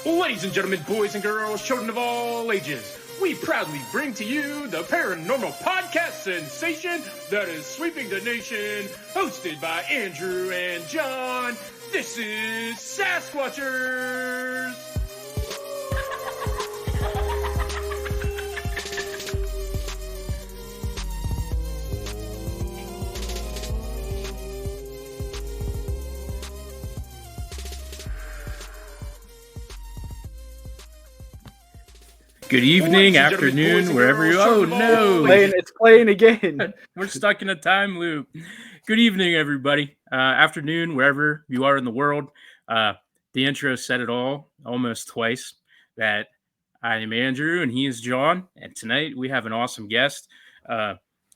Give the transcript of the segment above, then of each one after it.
Ladies and gentlemen, boys and girls, children of all ages, we proudly bring to you the Paranormal podcast sensation that is sweeping the nation, hosted by Andrew and John. This is Sasquatchers! Good evening, afternoon, wherever you. Oh no! It's playing again. We're stuck in a time loop. Good evening, everybody. Afternoon, wherever you are in the world. The intro said it all, almost twice. That I am Andrew and he is John. And tonight we have an awesome guest.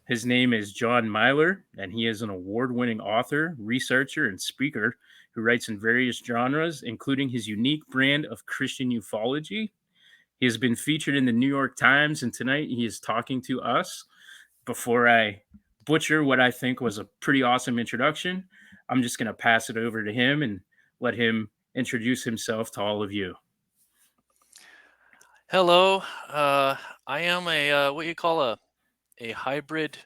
His name is John Milor, and he is an award-winning author, researcher, and speaker who writes in various genres, including his unique brand of Christian ufology. He has been featured in the New York Times, and tonight he is talking to us. Before I butcher what I think was a pretty awesome introduction, I'm just going to pass it over to him and let him introduce himself to all of you. Hello, I am a what you call a hybrid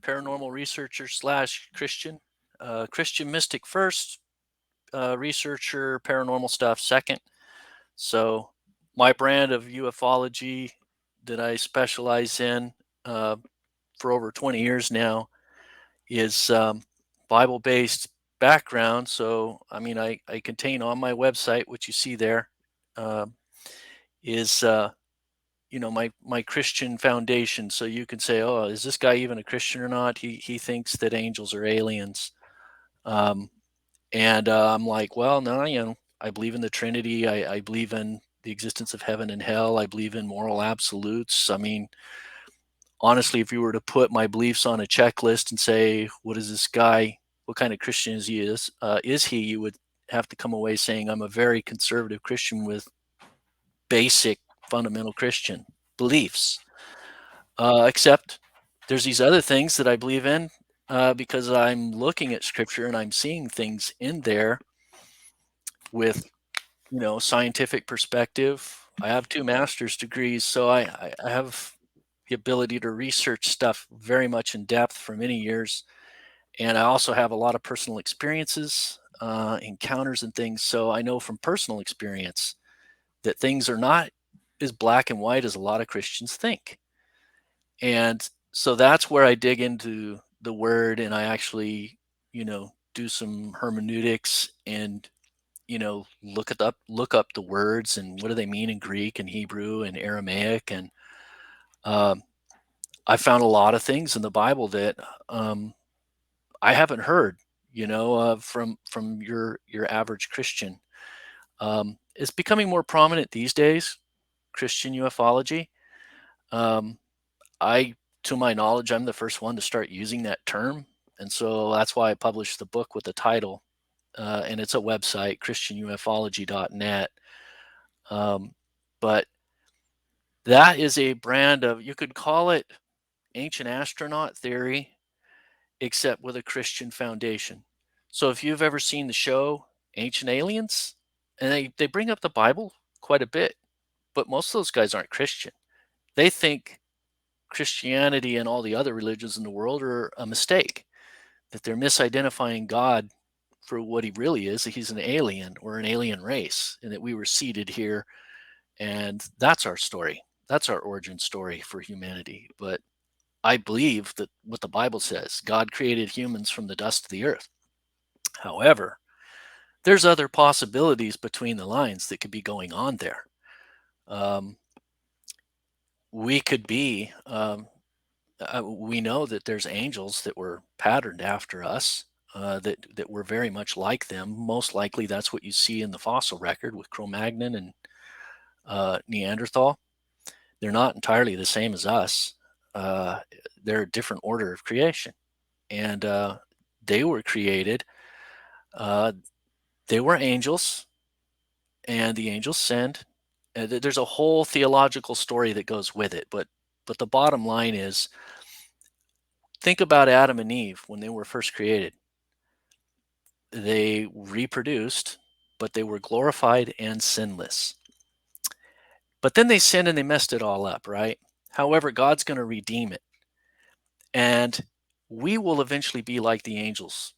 paranormal researcher slash Christian, Christian mystic first, researcher paranormal stuff second. So my brand of UFOlogy that I specialize in for over 20 years now is Bible-based background. So I mean, I contain on my website, which you see there, is my Christian foundation. So you can say, oh, is this guy even a Christian or not? He thinks that angels are aliens. And I'm like, well, no, I believe in the Trinity. I believe in the existence of heaven and hell. I believe in moral absolutes. I mean, honestly, if you were to put my beliefs on a checklist and say, what is this guy? What kind of Christian is he? You would have to come away saying, I'm a very conservative Christian with basic fundamental Christian beliefs. Except there's these other things that I believe in because I'm looking at scripture and I'm seeing things in there with, scientific perspective. I have 2 master's degrees, so I have the ability to research stuff very much in depth for many years. And I also have a lot of personal experiences, encounters and things. So I know from personal experience that things are not as black and white as a lot of Christians think. And so that's where I dig into the word and I actually, do some hermeneutics and, look up the words and what do they mean in Greek and Hebrew and Aramaic. And I found a lot of things in the Bible that I haven't heard, from your average Christian. It's becoming more prominent these days, Christian ufology. To my knowledge, I'm the first one to start using that term. And so that's why I published the book with the title. And it's a website, christianufology.net. But that is a brand of, you could call it ancient astronaut theory, except with a Christian foundation. So if you've ever seen the show Ancient Aliens, and they bring up the Bible quite a bit, but most of those guys aren't Christian. They think Christianity and all the other religions in the world are a mistake, that they're misidentifying God for what he really is, that he's an alien or an alien race, and that we were seeded here. And that's our story. That's our origin story for humanity. But I believe that what the Bible says, God created humans from the dust of the earth. However, there's other possibilities between the lines that could be going on there. We could be, we know that there's angels that were patterned after us, that were very much like them. Most likely that's what you see in the fossil record with Cro-Magnon and Neanderthal. They're not entirely the same as us. They're a different order of creation. And they were created, they were angels, and the angels sinned. There's a whole theological story that goes with it, but the bottom line is, think about Adam and Eve when they were first created. They reproduced, but they were glorified and sinless. But then they sinned and they messed it all up, right? However, God's going to redeem it. And we will eventually be like the angels.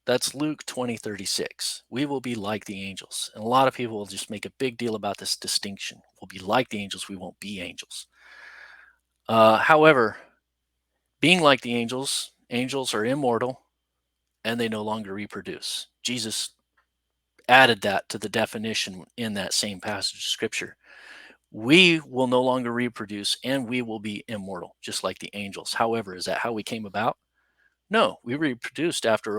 That's Luke 20:36. We will be like the angels. And a lot of people will just make a big deal about this distinction. We'll be like the angels, we won't be angels. However, being like the angels, angels are immortal and they no longer reproduce. Jesus added that to the definition in that same passage of scripture. We will no longer reproduce and we will be immortal, just like the angels. However, is that how we came about? No, we reproduced after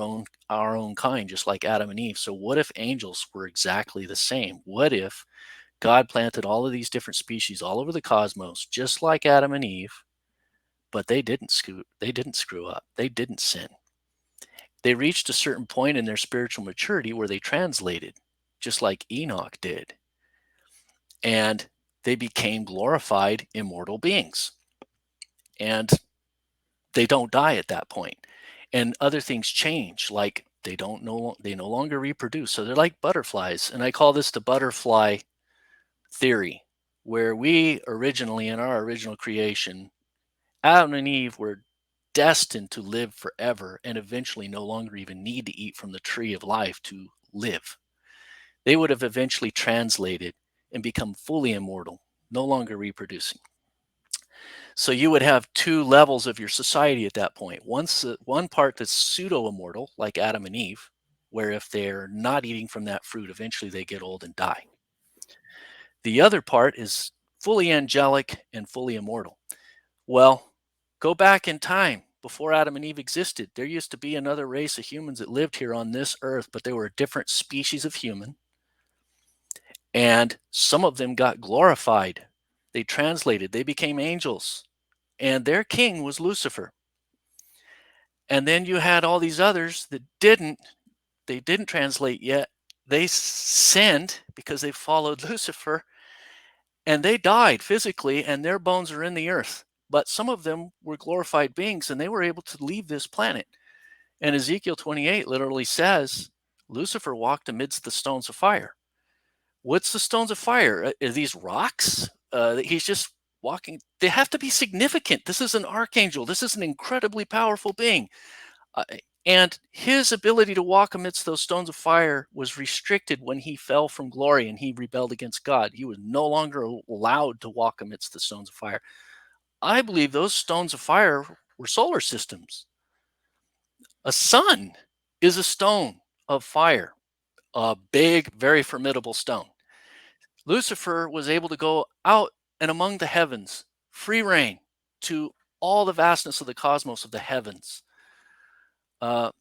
our own kind, just like Adam and Eve. So what if angels were exactly the same? What if God planted all of these different species all over the cosmos, just like Adam and Eve, but they didn't screw up. They didn't sin. They reached a certain point in their spiritual maturity where they translated, just like Enoch did. And they became glorified, immortal beings. And they don't die at that point. And other things change, like they no longer reproduce. So they're like butterflies. And I call this the butterfly theory, where we originally, in our original creation, Adam and Eve were destined to live forever and eventually no longer even need to eat from the tree of life to live. They would have eventually translated and become fully immortal, no longer reproducing. So you would have two levels of your society at that point. One part that's pseudo-immortal, like Adam and Eve, where if they're not eating from that fruit, eventually they get old and die. The other part is fully angelic and fully immortal. Well, go back in time. Before Adam and Eve existed, there used to be another race of humans that lived here on this earth, but they were a different species of human. And some of them got glorified. They translated, they became angels. And their king was Lucifer. And then you had all these others that didn't translate yet. They sinned because they followed Lucifer, and they died physically, and their bones are in the earth. But some of them were glorified beings, and they were able to leave this planet. And Ezekiel 28 literally says, Lucifer walked amidst the stones of fire. What's the stones of fire? Are these rocks? He's just walking. They have to be significant. This is an archangel. This is an incredibly powerful being. And his ability to walk amidst those stones of fire was restricted when he fell from glory and he rebelled against God. He was no longer allowed to walk amidst the stones of fire. I believe those stones of fire were solar systems. A sun is a stone of fire, a big, very formidable stone. Lucifer was able to go out and among the heavens, free reign to all the vastness of the cosmos of the heavens. And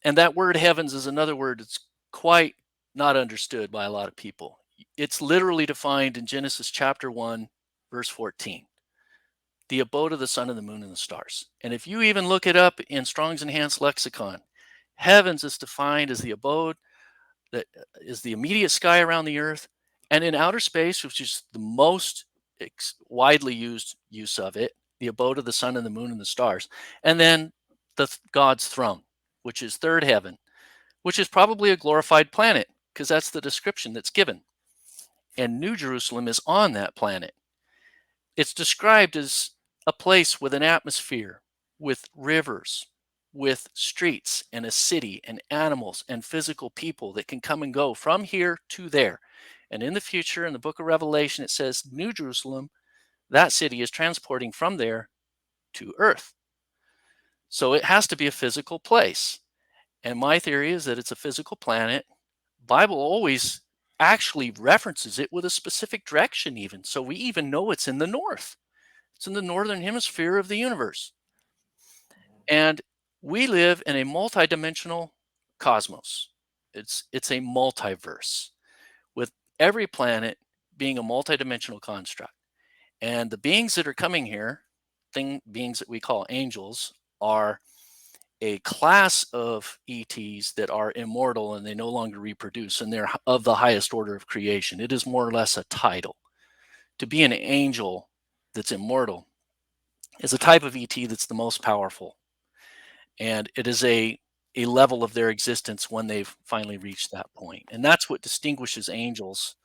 that word heavens is another word that's quite not understood by a lot of people. It's literally defined in Genesis chapter 1, verse 14. The abode of the sun and the moon and the stars. And if you even look it up in Strong's Enhanced Lexicon, heavens is defined as the abode that is the immediate sky around the earth, and in outer space, which is the most widely used use of it, the abode of the sun and the moon and the stars, and then God's throne, which is third heaven, which is probably a glorified planet, because that's the description that's given. And New Jerusalem is on that planet. It's described as a place with an atmosphere, with rivers, with streets and a city and animals and physical people that can come and go from here to there. And in the future, in the book of Revelation, it says New Jerusalem, that city is transporting from there to earth. So it has to be a physical place. And my theory is that it's a physical planet. Bible always actually references it with a specific direction even. So we even know it's in the north. It's in the northern hemisphere of the universe. And we live in a multidimensional cosmos. It's a multiverse with every planet being a multidimensional construct. And the beings that are coming here, beings that we call angels, are a class of ETs that are immortal and they no longer reproduce, and they're of the highest order of creation. It is more or less a title. To be an angel that's immortal is a type of ET that's the most powerful. And it is a a level of their existence when they've finally reached that point. And that's what distinguishes angels.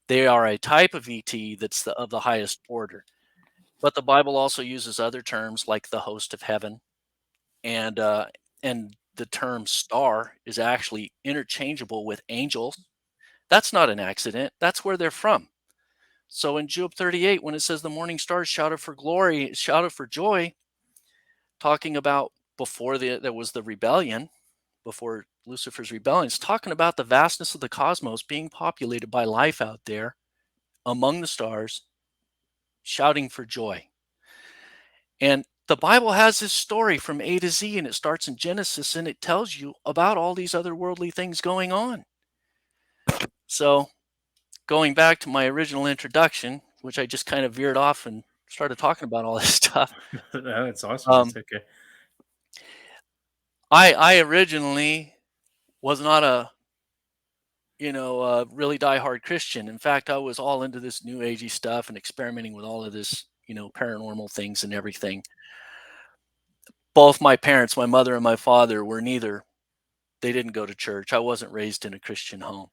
They are a type of ET that's of the highest order. But the Bible also uses other terms like the host of heaven, and the term star is actually interchangeable with angels. That's not an accident. That's where they're from. So in Job 38, when it says the morning stars shouted for glory, shouted for joy, talking about before there was the rebellion, before Lucifer's rebellion, it's talking about the vastness of the cosmos being populated by life out there among the stars, shouting for joy. And the Bible has this story from A to Z, and it starts in Genesis, and it tells you about all these otherworldly things going on. So, going back to my original introduction, which I just kind of veered off and started talking about all this stuff. That's awesome. That's okay. I originally was not a really diehard Christian. In fact, I was all into this new agey stuff and experimenting with all of this, paranormal things and everything. Both my parents, my mother and my father, they didn't go to church. I wasn't raised in a Christian home,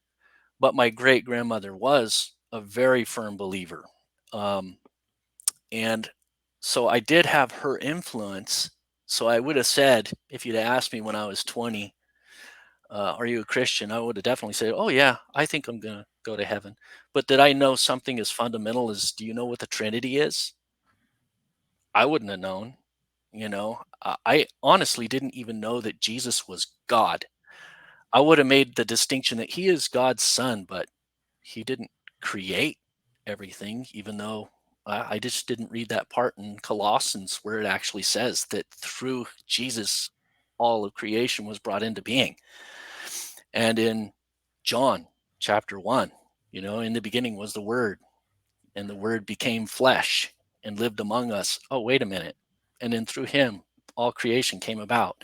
but my great grandmother was a very firm believer. And so I did have her influence. So I would have said, if you'd asked me when I was 20, are you a Christian? I would have definitely said, oh, yeah, I think I'm going to go to heaven. But did I know something as fundamental as, do you know what the Trinity is? I wouldn't have known. I honestly didn't even know that Jesus was God. I would have made the distinction that he is God's son, but he didn't create everything, even though I just didn't read that part in Colossians where it actually says that through Jesus, all of creation was brought into being. And in John chapter 1, in the beginning was the Word, and the Word became flesh and lived among us. Oh, wait a minute. And then through him, all creation came about.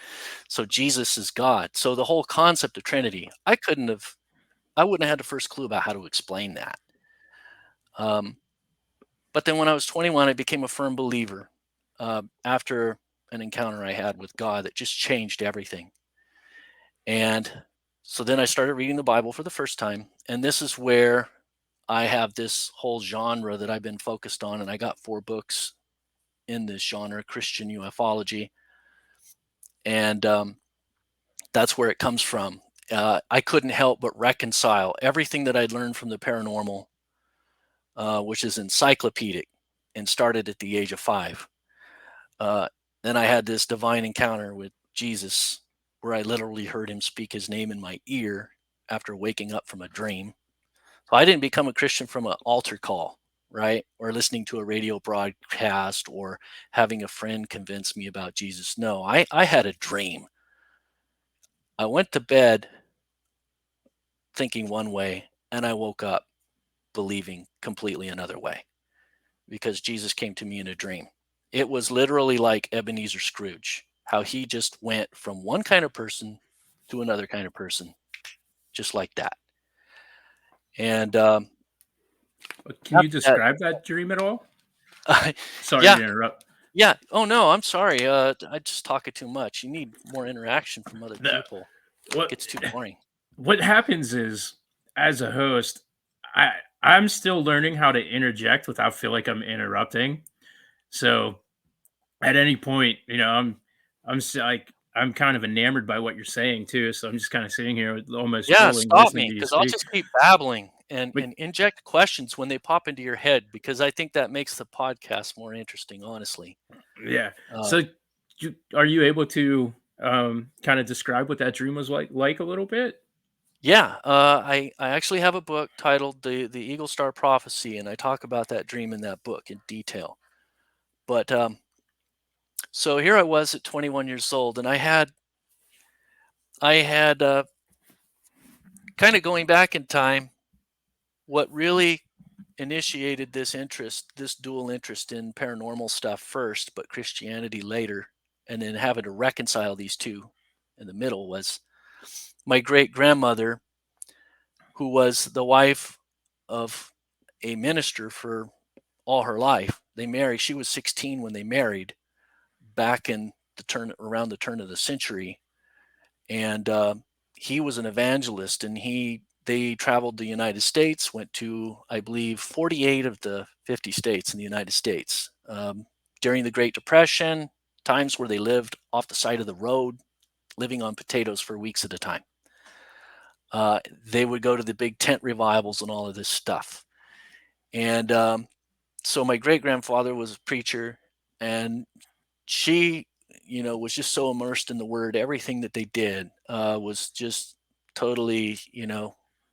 So Jesus is God. So the whole concept of Trinity, I wouldn't have had the first clue about how to explain that. But then when I was 21, I became a firm believer after an encounter I had with God that just changed everything. And so then I started reading the Bible for the first time. And this is where I have this whole genre that I've been focused on. And I got 4 books in this genre, Christian UFOlogy. And that's where it comes from. I couldn't help but reconcile everything that I'd learned from the paranormal, which is encyclopedic, and started at the age of 5. Then I had this divine encounter with Jesus where I literally heard him speak his name in my ear after waking up from a dream. So I didn't become a Christian from an altar call, right? Or listening to a radio broadcast or having a friend convince me about Jesus. No, I had a dream. I went to bed thinking one way, and I woke up believing completely another way because Jesus came to me in a dream. It was literally like Ebenezer Scrooge, how he just went from one kind of person to another kind of person, just like that. And Can you describe that dream at all? Sorry yeah, to interrupt. yeah. Oh no, I'm sorry. I just talk it too much. You need more interaction from other people. It gets too boring. What happens is, as a host, I'm still learning how to interject without feel like I'm interrupting. So at any point, I'm kind of enamored by what you're saying too. So I'm just kind of sitting here almost Yeah, drooling, stop listening me to you because I'll speak. just keep babbling and, But and inject questions when they pop into your head because I think that makes the podcast more interesting, honestly. yeah, Uh, so are you able to kind of describe what that dream was like a little bit? yeah, I actually have a book titled the Eagle Star Prophecy, and I talk about that dream in that book in detail. But so here I was at 21 years old, and I had kind of going back in time. What really initiated this dual interest in paranormal stuff first, but Christianity later, and then having to reconcile these two in the middle was my great grandmother, who was the wife of a minister for all her life. They married, she was 16 when they married back in around the turn of the century. and he was an evangelist, and they traveled the United States, went to, I believe, 48 of the 50 states in the United States. During the Great Depression, times where they lived off the side of the road, living on potatoes for weeks at a time. They would go to the big tent revivals and all of this stuff. And so my great-grandfather was a preacher, and she, was just so immersed in the word. Everything that they did was just totally,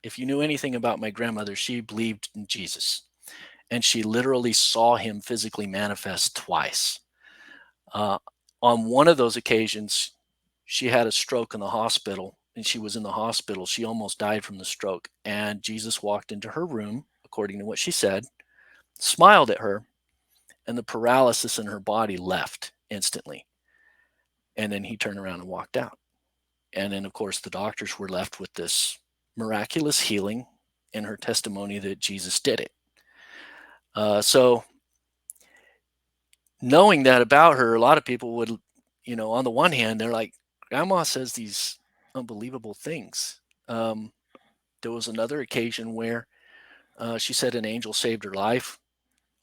if you knew anything about my grandmother, she believed in Jesus. And she literally saw him physically manifest twice. On one of those occasions, she had a stroke in the hospital, and she was in the hospital. She almost died from the stroke. And Jesus walked into her room, according to what she said, smiled at her, and the paralysis in her body left instantly. And then he turned around and walked out. And then, of course, the doctors were left with this miraculous healing and her testimony that Jesus did it. So knowing that about her, a lot of people would, on the one hand, they're like, Grandma says these unbelievable things. There was another occasion where she said an angel saved her life,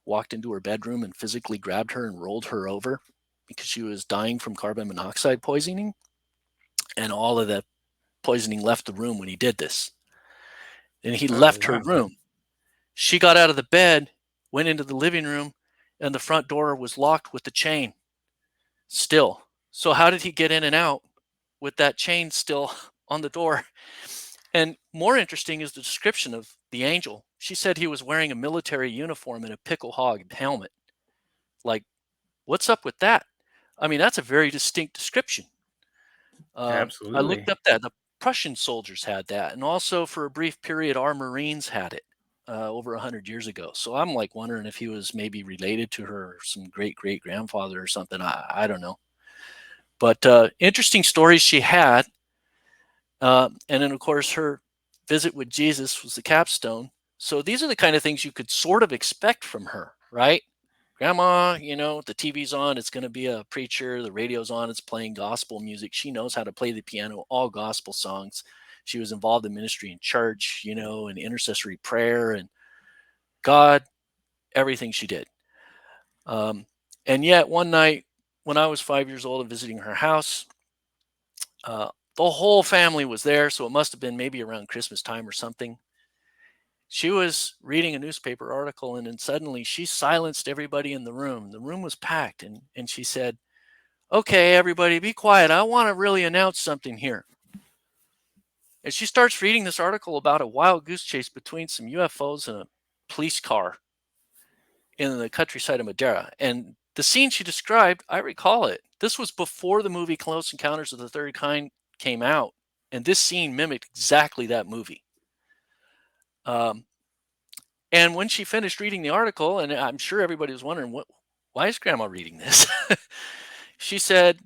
walked into her bedroom and physically grabbed her and rolled her over because she was dying from carbon monoxide poisoning. And all of the poisoning left the room when he did this. And he left her room. She got out of the bed, went into the living room, and the front door was locked with the chain still. So how did he get in and out with that chain still on the door? And more interesting is the description of the angel. She said he was wearing a military uniform and a pickle hog helmet. Like, what's up with that? I mean, that's a very distinct description. Absolutely. I looked up that. The Prussian soldiers had that. And also for a brief period, our Marines had it over 100 years ago. So I'm like wondering if he was maybe related to her, or some great-great-grandfather or something. I don't know. But interesting stories she had. And then, of course, her visit with Jesus was the capstone. So these are the kind of things you could sort of expect from her, right? Grandma, the TV's on, it's going to be a preacher. The radio's on, it's playing gospel music. She knows how to play the piano, all gospel songs. She was involved in ministry in church, and intercessory prayer, and God, everything she did. And yet one night when I was 5 years old and visiting her house, the whole family was there, so it must have been maybe around Christmas time or something. She was reading a newspaper article, and then suddenly she silenced everybody in the room. The room was packed, and she said, "Okay, everybody, be quiet. I want to really announce something here." And she starts reading this article about a wild goose chase between some UFOs and a police car in the countryside of Madeira. And the scene she described, I recall it. This was before the movie Close Encounters of the Third Kind came out, and this scene mimicked exactly that movie. And when she finished reading the article, and I'm sure everybody was wondering, why is Grandma reading this? She said,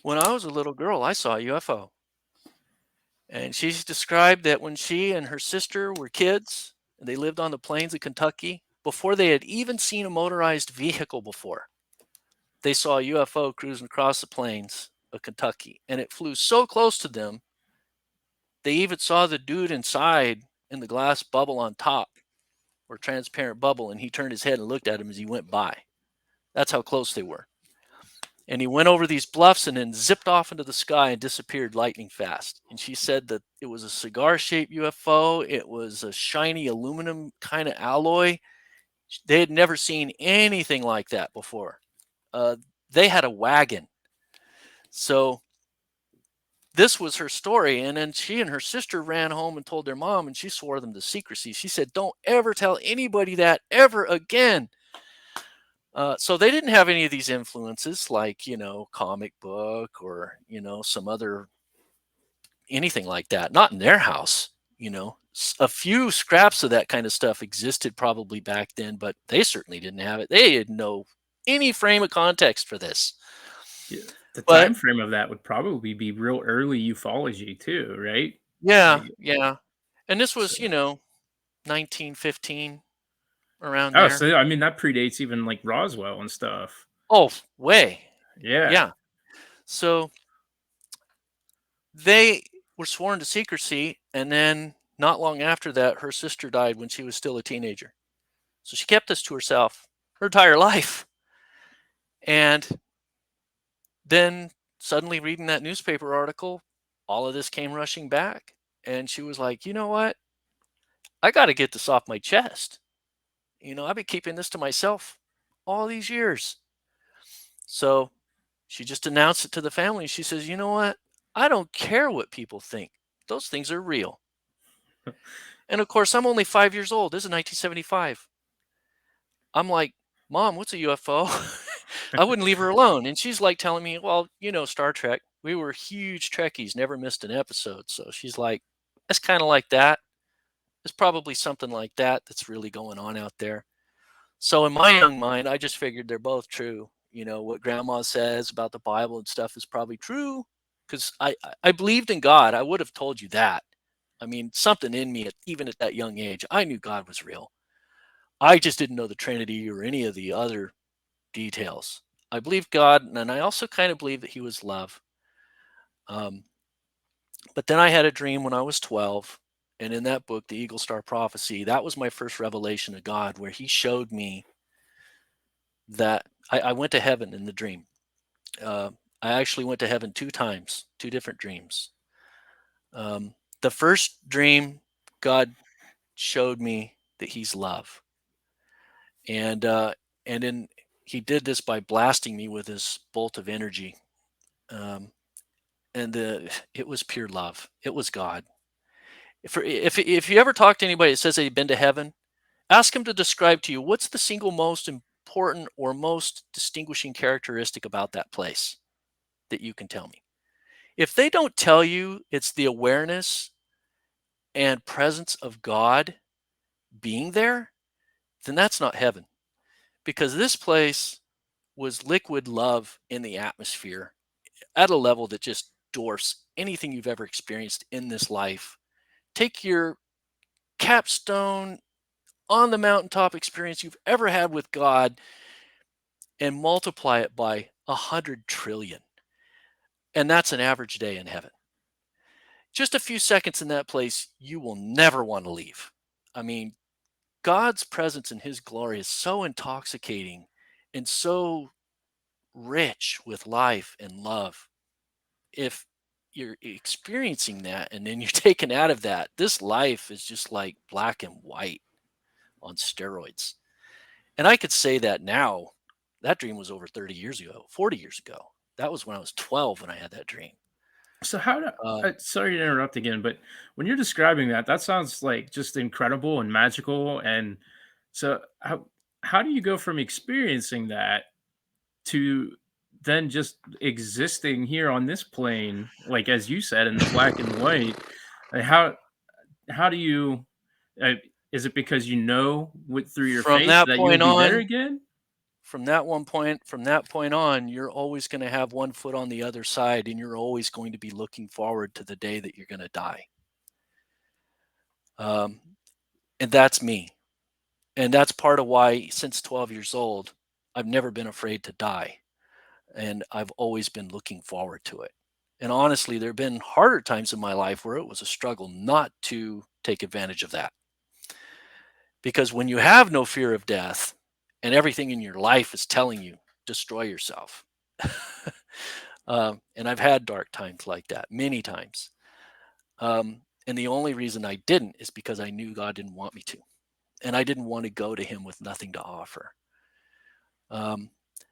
"When I was a little girl, I saw a UFO." And she's described that when she and her sister were kids, and they lived on the plains of Kentucky, before they had even seen a motorized vehicle before, they saw a UFO cruising across the plains of Kentucky. And it flew so close to them, they even saw the dude inside in the glass bubble on top, or transparent bubble, and he turned his head and looked at him as he went by. That's how close they were. And he went over these bluffs and then zipped off into the sky and disappeared lightning fast. And she said that it was a cigar-shaped UFO. It was a shiny aluminum kind of alloy. They had never seen anything like that before. They had a wagon. So this was her story. And then she and her sister ran home and told their mom, and she swore them to secrecy. She said, "Don't ever tell anybody that ever again." So they didn't have any of these influences like, comic book or, some other, anything like that. Not in their house, A few scraps of that kind of stuff existed probably back then, but they certainly didn't have it. They didn't know any frame of context for this. Yeah, the time frame of that would probably be real early ufology too, right? Yeah, Like, yeah. And this was, so 1915, around oh, there. so I mean that predates even like Roswell and stuff. Oh, way. Yeah. Yeah. So They were sworn to secrecy, and then not long after that, her sister died when she was still a teenager. So she kept this to herself her entire life. And then suddenly reading that newspaper article, all of this came rushing back. And she was like, you know what? I got to get this off my chest. I've been keeping this to myself all these years. So she just announced it to the family. She says, you know what? I don't care what people think. Those things are real. And of course, I'm only 5 years old. This is 1975. I'm like, Mom, what's a UFO? I wouldn't leave her alone. And she's like telling me, well, Star Trek. We were huge Trekkies, never missed an episode. So she's like, it's kind of like that. It's probably something like that that's really going on out there. So in my young mind, I just figured they're both true. What grandma says about the Bible and stuff is probably true because I believed in God. I would have told you that. I mean, something in me, even at that young age, I knew God was real. I just didn't know the Trinity or any of the other details. I believed God, and I also kind of believed that He was love. But then I had a dream when I was 12, and in that book, The Eagle Star Prophecy, that was my first revelation of God, where He showed me that I went to heaven in the dream. I actually went to heaven 2 times, 2 different dreams. The first dream, God showed me that He's love, and then He did this by blasting me with His bolt of energy, and it was pure love. It was God. If you ever talk to anybody that says they've been to heaven, ask them to describe to you what's the single most important or most distinguishing characteristic about that place that you can tell me. If they don't tell you it's the awareness and presence of God being there, then that's not heaven. Because this place was liquid love in the atmosphere at a level that just dwarfs anything you've ever experienced in this life. Take your capstone on the mountaintop experience you've ever had with God and multiply it by 100 trillion. And that's an average day in heaven. Just a few seconds in that place, you will never want to leave. I mean, God's presence and His glory is so intoxicating and so rich with life and love. If you're experiencing that and then you're taken out of that, this life is just like black and white on steroids. And I could say that now. That dream was over 30 years ago, 40 years ago. That was when I was 12 when I had that dream. So how do Uh, sorry to interrupt again, but when you're describing that, that sounds like just incredible and magical. And so how do you go from experiencing that to then just existing here on this plane, like as you said, in the black and white? Like, how do you? Uh, is it because you know through your from faith that that you'll point be there on, again? from that point on, you're always going to have one foot on the other side, and you're always going to be looking forward to the day that you're going to die. Um, and that's me. And that's part of why, since 12 years old, I've never been afraid to die. And I've always been looking forward to it. And honestly, there have been harder times in my life where it was a struggle not to take advantage of that. Because when you have no fear of death and everything in your life is telling you, destroy yourself. And I've had dark times like that many times. And the only reason I didn't is because I knew God didn't want me to. And I didn't want to go to Him with nothing to offer.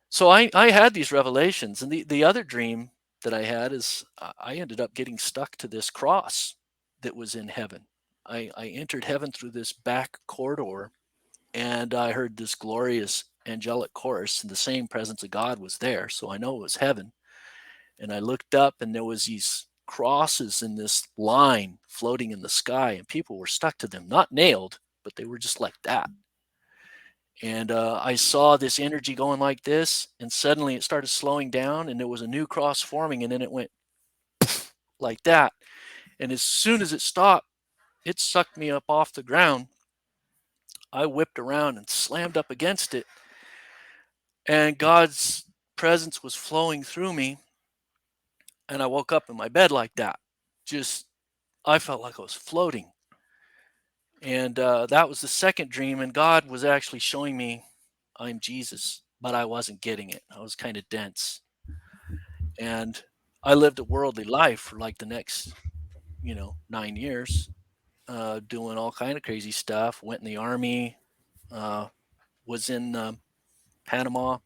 So I had these revelations. And the other dream that I had is I ended up getting stuck to this cross that was in heaven. I entered heaven through this back corridor, and I heard this glorious angelic chorus, and the same presence of God was there. So I know it was heaven. And I looked up, and there was these crosses in this line floating in the sky, and people were stuck to them, not nailed, but they were just like that. And I saw this energy going like this, and suddenly it started slowing down, and there was a new cross forming, and then it went like that. And as soon as it stopped, it sucked me up off the ground. I whipped around and slammed up against it, and God's presence was flowing through me, and I woke up in my bed like that. just, I felt like I was floating. And that was the second dream. And God was actually showing me I'm Jesus, but I wasn't getting it. I was kind of dense. And I lived a worldly life for like the next, 9 years, doing all kind of crazy stuff. Went in the army, was in Panama.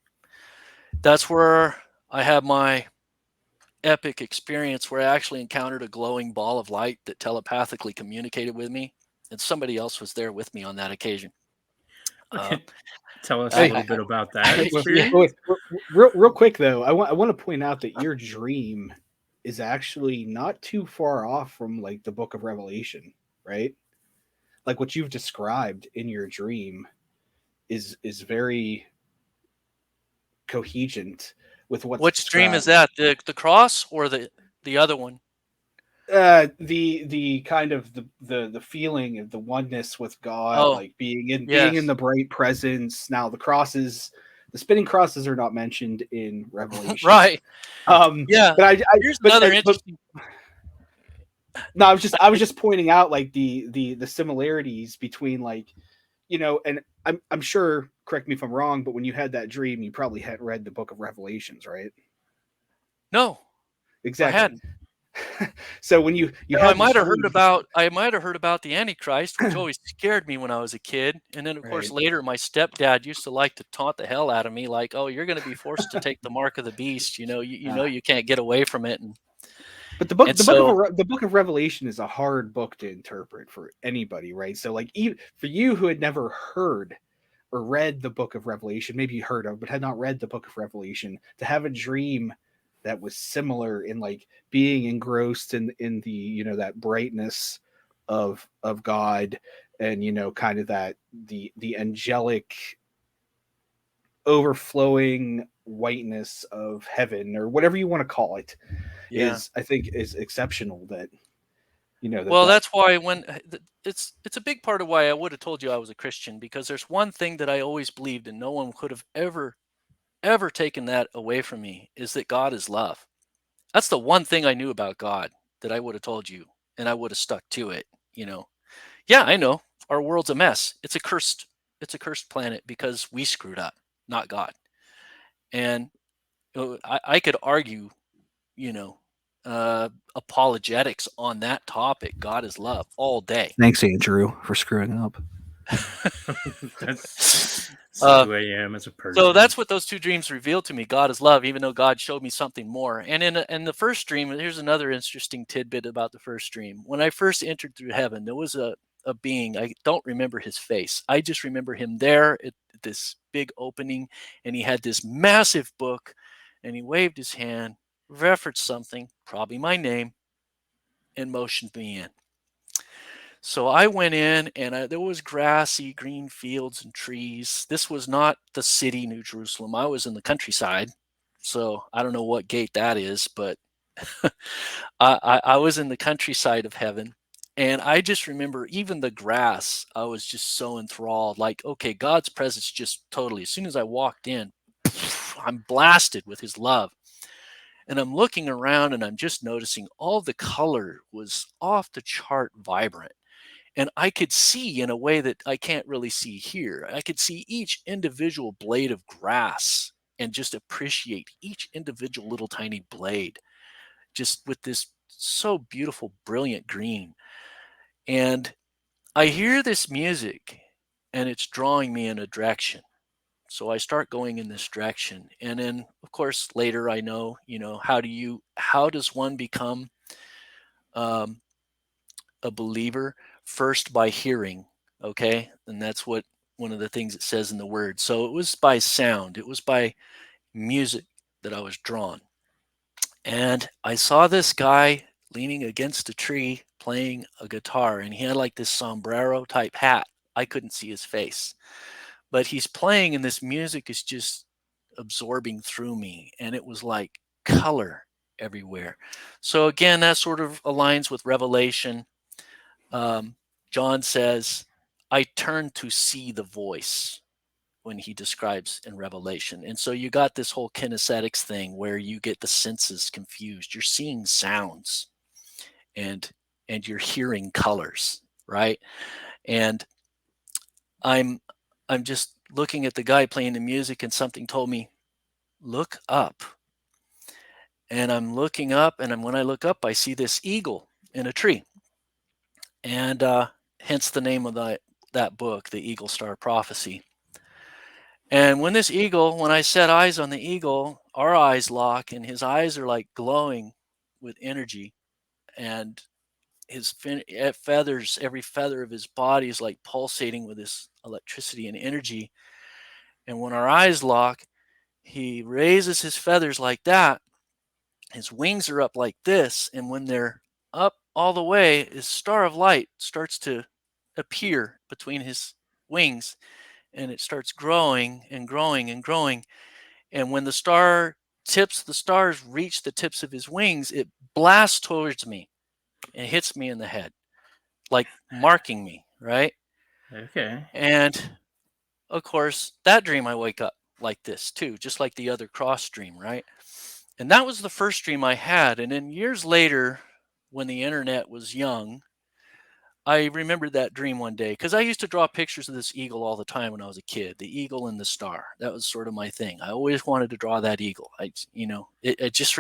That's where I had my epic experience where I actually encountered a glowing ball of light that telepathically communicated with me, and somebody else was there with me on that occasion. Tell us a I, little I, bit about that Wait, experience. real quick though, I want to point out that your dream is actually not too far off from like the Book of Revelation, right? Like what you've described in your dream is very coherent with what's which dream is described. that? The cross or the other one? The kind of the feeling of the oneness with God, Oh, like being in yes. the bright presence. Now the spinning crosses are not mentioned in Revelation. Right. Yeah. But Here's another but interesting. no, I was just pointing out like the similarities between like and I'm sure. Correct me if I'm wrong, but when you had that dream, you probably hadn't read the Book of Revelations, right? No, I Exactly. hadn't. So when you Now, had this dream, I might have heard about the Antichrist, which always scared me when I was a kid. And then, of course, right? later, my stepdad used to like to taunt the hell out of me, like, "Oh, you're going to be forced to take the mark of the beast. You can't get away from it." But And so, the book of Revelation is a hard book to interpret for anybody, right? So like even for you who had never heard or read the book of Revelation, maybe you heard of but had not read the book of Revelation, to have a dream that was similar in like being engrossed in the that brightness of God, and kind of that the angelic overflowing whiteness of heaven, or whatever you want to call it, yeah. is I think is exceptional. That Well, that that's why it's a big part of why I would have told you I was a Christian, because there's one thing that I always believed, and no one could have ever taken that away from me, is that God is love. That's the one thing I knew about God that I would have told you, and I would have stuck to it. You know, yeah, I know our world's a mess. It's a cursed planet because we screwed up, not God. And I could argue, you know, apologetics on that topic. God is love all day. Thanks, Andrew, for screwing up. That's Uh, who I am as a so person. that's what those two dreams revealed to me. God is love, even though God showed me something more. And in the first dream, here's another interesting tidbit about the first dream. When I first entered through heaven, there was a being. I don't remember his face. I just remember him there at this big opening, and he had this massive book, and he waved his hand, referenced something, probably my name, and motioned me in. So I went in, and there was grassy green fields and trees. This was not the city, New Jerusalem. I was in the countryside. So I don't know what gate that is, but I was in the countryside of heaven. And I just remember even the grass, I was just so enthralled. Like, okay, God's presence just totally, as soon as I walked in, I'm blasted with his love. And I'm looking around and I'm just noticing all the color was off the chart vibrant, and I could see in a way that I can't really see here. I could see each individual blade of grass and just appreciate each individual little tiny blade, just with this so beautiful, brilliant green. And I hear this music and it's drawing me in a direction. So I start going in this direction. And then, of course, later I know, how does one become um, a believer? First by hearing, okay? And that's what one of the things it says in the word. So it was by sound, it was by music that I was drawn. And I saw this guy leaning against a tree playing a guitar, and he had like this sombrero type hat. I couldn't see his face, but he's playing, and this music is just absorbing through me, and it was like color everywhere. So again, that sort of aligns with Revelation. um, John says, I turn to see the voice when he describes in Revelation. And so you got this whole kinesthetics thing where you get the senses confused. You're seeing sounds. and you're hearing colors, right? And I'm just looking at the guy playing the music, and something told me, look up. And I'm looking up, and when I look up, I see this eagle in a tree, and hence the name of that book, The Eagle Star Prophecy. And when I set eyes on the eagle, our eyes lock, and his eyes are like glowing with energy, and his feathers, every feather of his body is like pulsating with this electricity and energy. And when our eyes lock, he raises his feathers like that. His wings are up like this, and when they're up all the way, his star of light starts to appear between his wings, and it starts growing and growing and growing. And when the stars reach the tips of his wings, it blasts towards me and hits me in the head, like marking me, right? Okay. And of course, that dream I wake up like this too, just like the other cross dream, right? And that was the first dream I had. And then years later, when the internet was young, I remembered that dream one day because I used to draw pictures of this eagle all the time when I was a kid, the eagle and the star. That was sort of my thing. I always wanted to draw that eagle. It just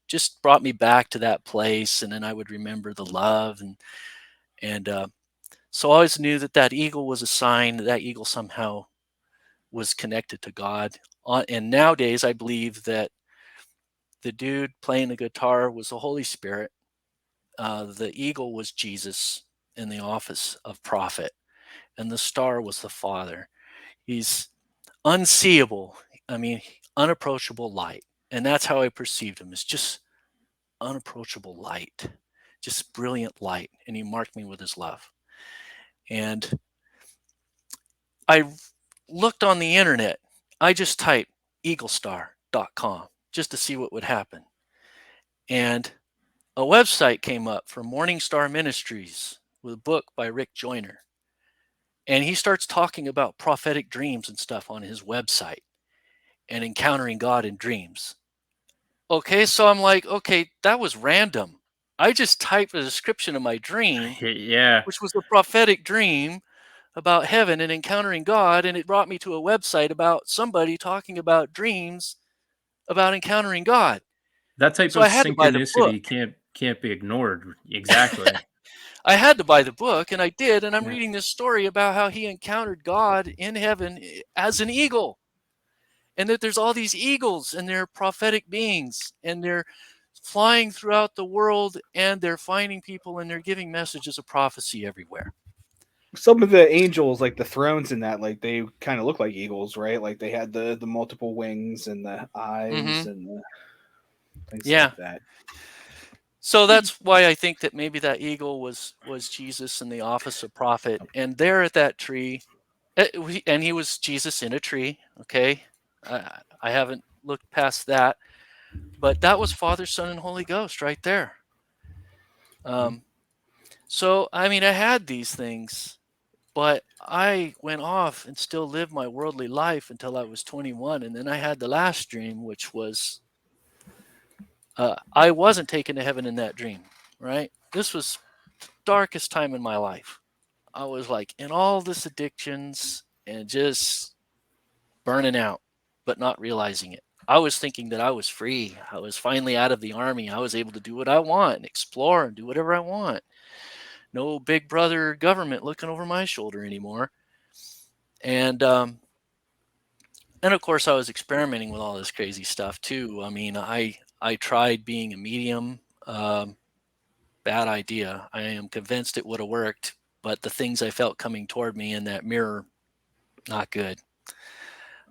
just brought me back to that place. And then I would remember the love. And so I always knew that eagle was a sign that eagle somehow was connected to God. And nowadays, I believe that the dude playing the guitar was the Holy Spirit. The eagle was Jesus in the office of prophet, and the star was the Father. He's unseeable. I mean, unapproachable light. And that's how I perceived him, as just unapproachable light, just brilliant light. And he marked me with his love. And I looked on the internet. I just typed eaglestar.com just to see what would happen. And a website came up for Morning Star Ministries with a book by Rick Joyner. And he starts talking about prophetic dreams and stuff on his website and encountering God in dreams. Okay, so I'm like, okay, that was random. I just typed a description of my dream, Yeah. which was a prophetic dream about heaven and encountering God, and it brought me to a website about somebody talking about dreams about encountering God. That type So of I had to buy the book. synchronicity can't be ignored. Exactly. I had to buy the book, and I did, and I'm Yeah. reading this story about how he encountered God in heaven as an eagle, and that there's all these eagles, and they're prophetic beings, and they're flying throughout the world, and they're finding people, and they're giving messages of prophecy everywhere. Some of the angels, like the thrones in that, like they kind of look like eagles, right? Like they had the multiple wings and the eyes and the things Yeah. like that. So that's why I think that maybe that eagle was Jesus in the office of prophet, and there at that tree, and he was Jesus in a tree. Okay, I haven't looked past that, but that was Father, Son, and Holy Ghost right there. So I mean, I had these things, but I went off and still lived my worldly life until I was 21, and then I had the last dream, which was I wasn't taken to heaven in that dream. Right, this was the darkest time in my life. I was like in all this addictions and just burning out, but not realizing it. I was thinking that I was free. I was finally out of the army. I was able to do what I want and explore and do whatever I want. No big brother government looking over my shoulder anymore. And of course, I was experimenting with all this crazy stuff too. I mean, I tried being a medium. Bad idea. I am convinced it would have worked, but the things I felt coming toward me in that mirror, not good.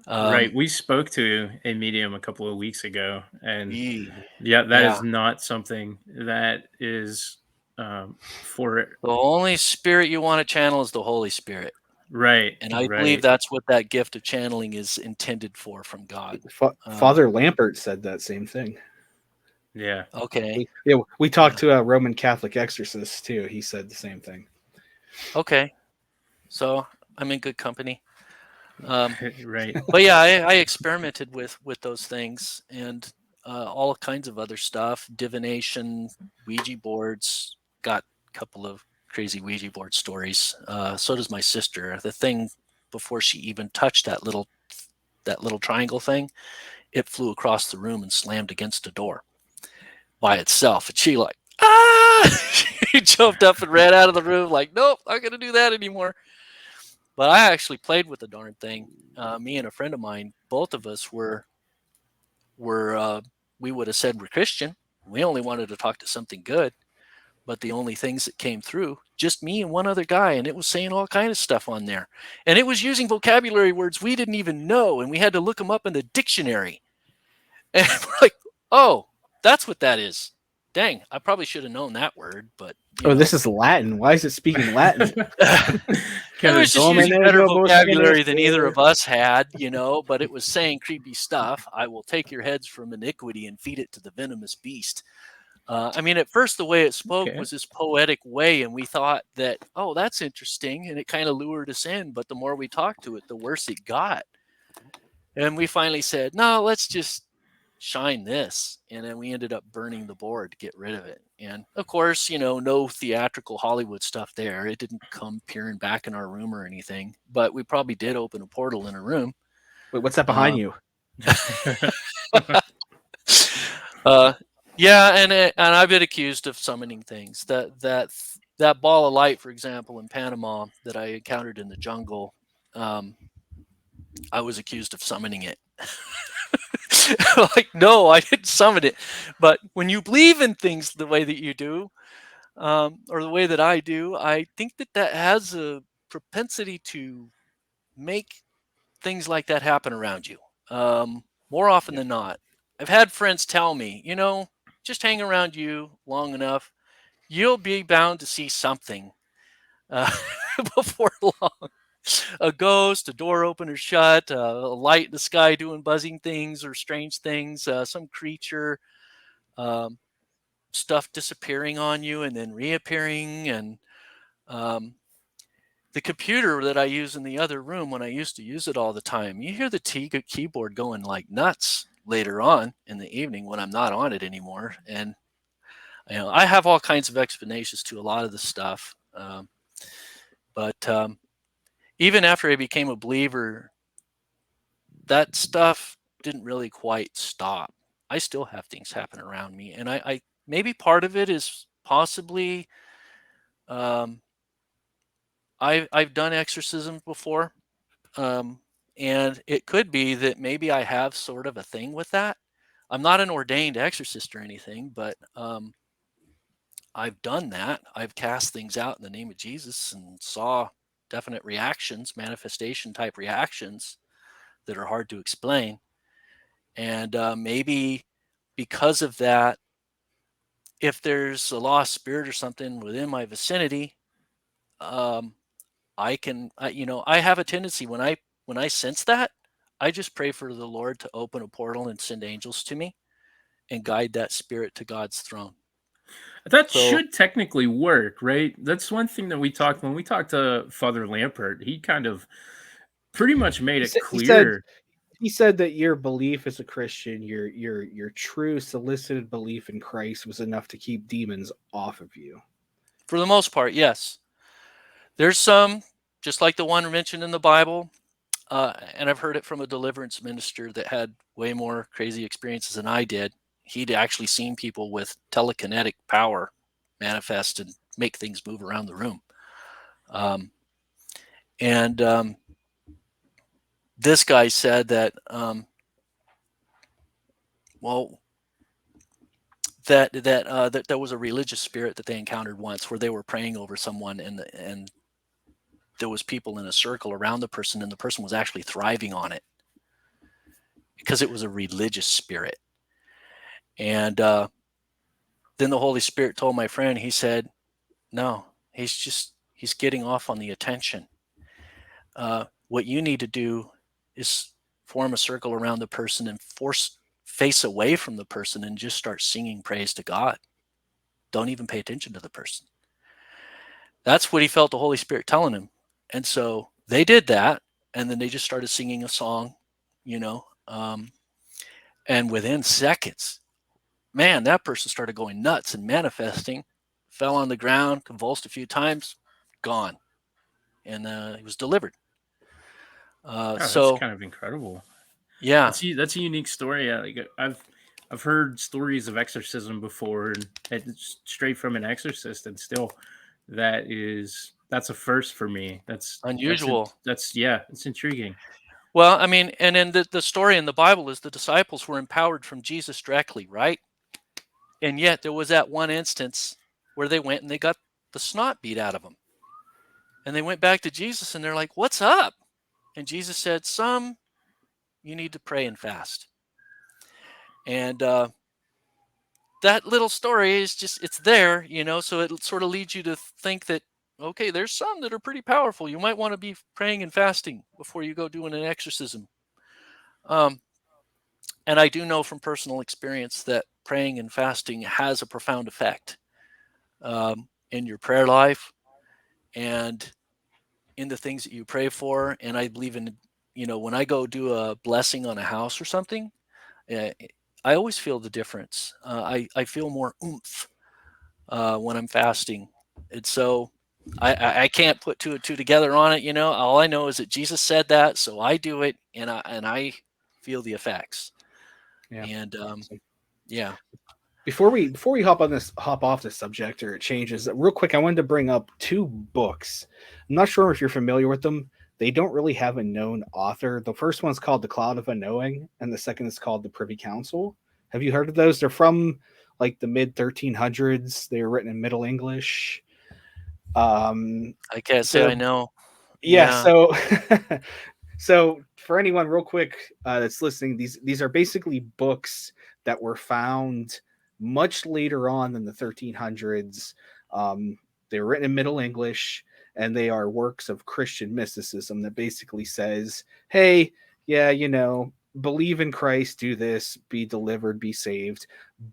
Right. We spoke to a medium a couple of weeks ago, and Yeah. yeah, that is not something that is for The only spirit you want to channel is the Holy Spirit. right. And I believe Right. that's what that gift of channeling is intended for from God. Father Lampert said that same thing. Yeah. Okay. We talked to a Roman Catholic exorcist too. He said the same thing. Okay. So I'm in good company. Right. But yeah, I experimented with those things, and all kinds of other stuff, divination, Ouija boards. Got a couple of crazy Ouija board stories. So does my sister. The thing, before she even touched that little triangle thing, it flew across the room and slammed against a door by itself. And she like, ah! She jumped up and ran out of the room like, nope, not going to do that anymore. But I actually played with the darn thing. Me and a friend of mine, both of us were we would have said we're Christian. We only wanted to talk to something good. But the only things that came through, just me and one other guy, and it was saying all kind of stuff on there. And it was using vocabulary words we didn't even know, and we had to look them up in the dictionary. And we're like, oh, that's what that is. Dang, I probably should have known that word, but this is Latin. Why is it speaking Latin? It was just using better vocabulary than either of us had, but it was saying creepy stuff. I will take your heads from iniquity and feed it to the venomous beast. At first the way it spoke was this poetic way, and we thought that, oh, that's interesting, and it kind of lured us in. But the more we talked to it, the worse it got. And we finally said, no, let's just shine this. And then we ended up burning the board to get rid of it. And of course, no theatrical Hollywood stuff there. It didn't come peering back in our room or anything, but we probably did open a portal in a room. Wait, what's that behind you? Yeah, and I've been accused of summoning things. That ball of light, for example, in Panama that I encountered in the jungle, I was accused of summoning it. Like, no, I didn't summon it. But when you believe in things the way that you do, or the way that I do, I think that has a propensity to make things like that happen around you. More often than not. I've had friends tell me, just hang around you long enough, you'll be bound to see something before long. A ghost, a door open or shut, a light in the sky doing buzzing things or strange things, some creature, stuff disappearing on you and then reappearing. And the computer that I use in the other room, when I used to use it all the time, you hear the keyboard going like nuts later on in the evening when I'm not on it anymore. And I have all kinds of explanations to a lot of the stuff. But even after I became a believer, that stuff didn't really quite stop. I still have things happen around me. And I maybe part of it is possibly I've done exorcisms before. And it could be that maybe I have sort of a thing with that. I'm not an ordained exorcist or anything, but I've done that. I've cast things out in the name of Jesus and saw definite reactions, manifestation type reactions that are hard to explain. And maybe because of that, if there's a lost spirit or something within my vicinity, I have a tendency when I sense that, I just pray for the Lord to open a portal and send angels to me and guide that spirit to God's throne. That should technically work, right? That's one thing that when we talked to Father Lampert, he kind of pretty much made it clear. He said that your belief as a Christian, your true solicited belief in Christ was enough to keep demons off of you. For the most part, yes. There's some, just like the one mentioned in the Bible, and I've heard it from a deliverance minister that had way more crazy experiences than I did. He'd actually seen people with telekinetic power manifest and make things move around the room. This guy said that, that there was a religious spirit that they encountered once where they were praying over someone and there was people in a circle around the person and the person was actually thriving on it because it was a religious spirit. And then the Holy Spirit told my friend, he said, no, he's getting off on the attention. What you need to do is form a circle around the person and face away from the person and just start singing praise to God. Don't even pay attention to the person. That's what he felt the Holy Spirit telling him. And so they did that. And then they just started singing a song, and And within seconds, man, that person started going nuts and manifesting, fell on the ground, convulsed a few times, gone. And he was delivered. Oh, that's So, kind of incredible. yeah, That's a unique story. Like I've heard stories of exorcism before, and it's straight from an exorcist, and still, that's a first for me. unusual. It's intriguing. Well, I mean, and then the story in the Bible is the disciples were empowered from Jesus directly, right? And yet there was that one instance where they went and they got the snot beat out of them. And they went back to Jesus and they're like, "What's up?" And Jesus said, "Some, you need to pray and fast." And that little story is just, it's there, so it sort of leads you to think that, okay, there's some that are pretty powerful. You might want to be praying and fasting before you go doing an exorcism. And I do know from personal experience that praying and fasting has a profound effect in your prayer life and in the things that you pray for. And I believe in, when I go do a blessing on a house or something, uh, I always feel the difference. I feel more oomph when I'm fasting. And so I can't put two and two together on it. All I know is that Jesus said that, so I do it, and I feel the effects. Yeah. And So yeah. before we hop off this subject or it changes real quick, I wanted to bring up two books. I'm not sure if you're familiar with them. They don't really have a known author. The first one's called The Cloud of Unknowing, and the second is called The Privy Council. Have you heard of those? They're from like the mid 1300s. They were written in Middle English. I can't say They're I know. yeah. Yeah. So so for anyone real quick that's listening, these are basically books that were found much later on than the 1300s. They were written in Middle English, and they are works of Christian mysticism that basically says, hey, yeah, believe in Christ, do this, be delivered, be saved.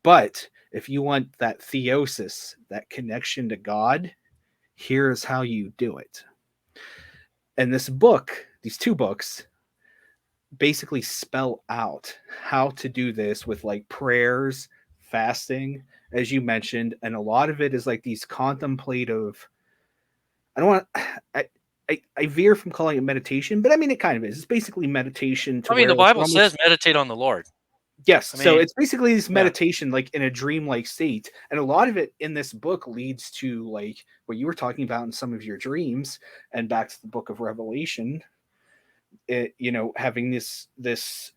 But if you want that theosis, that connection to God, here's how you do it. And these two books, basically spell out how to do this with like prayers, fasting, as you mentioned, and a lot of it is like these contemplative. I don't want. I veer from calling it meditation, but I mean it kind of is. It's basically meditation to I mean, where the like Bible almost says meditate on the Lord. yes. I So mean, it's basically this yeah. meditation like in a dreamlike state, and a lot of it in this book leads to like what you were talking about in some of your dreams, and back to the book of Revelation. Having this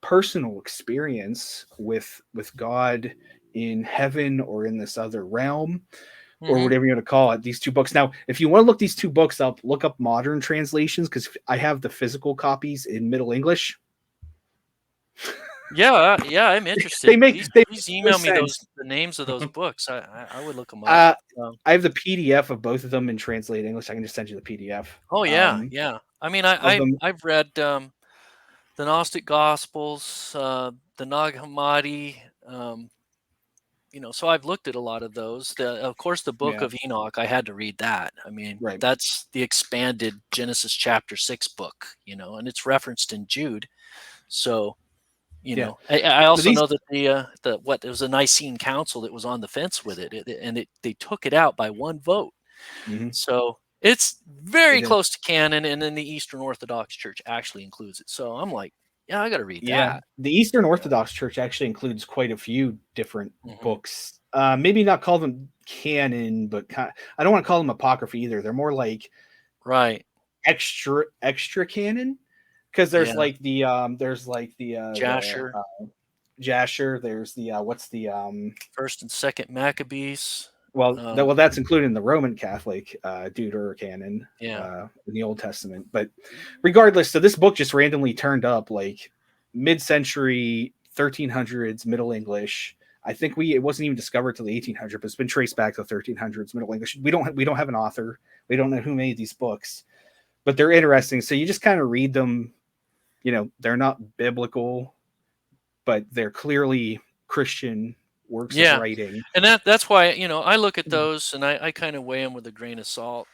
personal experience with God in heaven or in this other realm or Hmm. whatever you want to call it. These two books. Now, if you want to look these two books up, look up modern translations because I have the physical copies in Middle English. Yeah, I'm They interested. make Please, they please make no email me sense. the names of those books. I would look them up. Uh, Um, I have the PDF of both of them in translated English. I can just send you the PDF oh yeah, yeah. I mean, of them. I've read the Gnostic Gospels, the Nag Hammadi. So I've looked at a lot of those. Of course, the Book Yeah, of Enoch. I had to read that. I mean, right. that's the expanded Genesis chapter 6 book. And it's referenced in Jude. So Yeah, I but also these. know that it was a Nicene Council that was on the fence with it, they took it out by one vote. Mhm, So it's they very did. close to canon, and then the Eastern Orthodox Church actually includes it. So I'm like, yeah, I got to read Yeah, that. the Eastern Orthodox Church actually includes quite a few different Hmm. books. Maybe not call them canon, but I don't want to call them apocrypha either. They're more like Right? extra canon because Yeah, there's like the Jasher, Jasher. There's the what's the First and Second Maccabees. that's included in the Roman Catholic Deuterocanon Yeah, in the Old Testament. But regardless, so this book just randomly turned up like mid-century 1300s Middle English. I think it wasn't even discovered till the 1800s, but it's been traced back to the 1300s Middle English. We don't have an author. We don't know who made these books, but they're interesting. So you just kind of read them. They're not biblical, but they're clearly Christian works of yeah, writing. and that's why I look at those and I kind of weigh them with a grain of salt.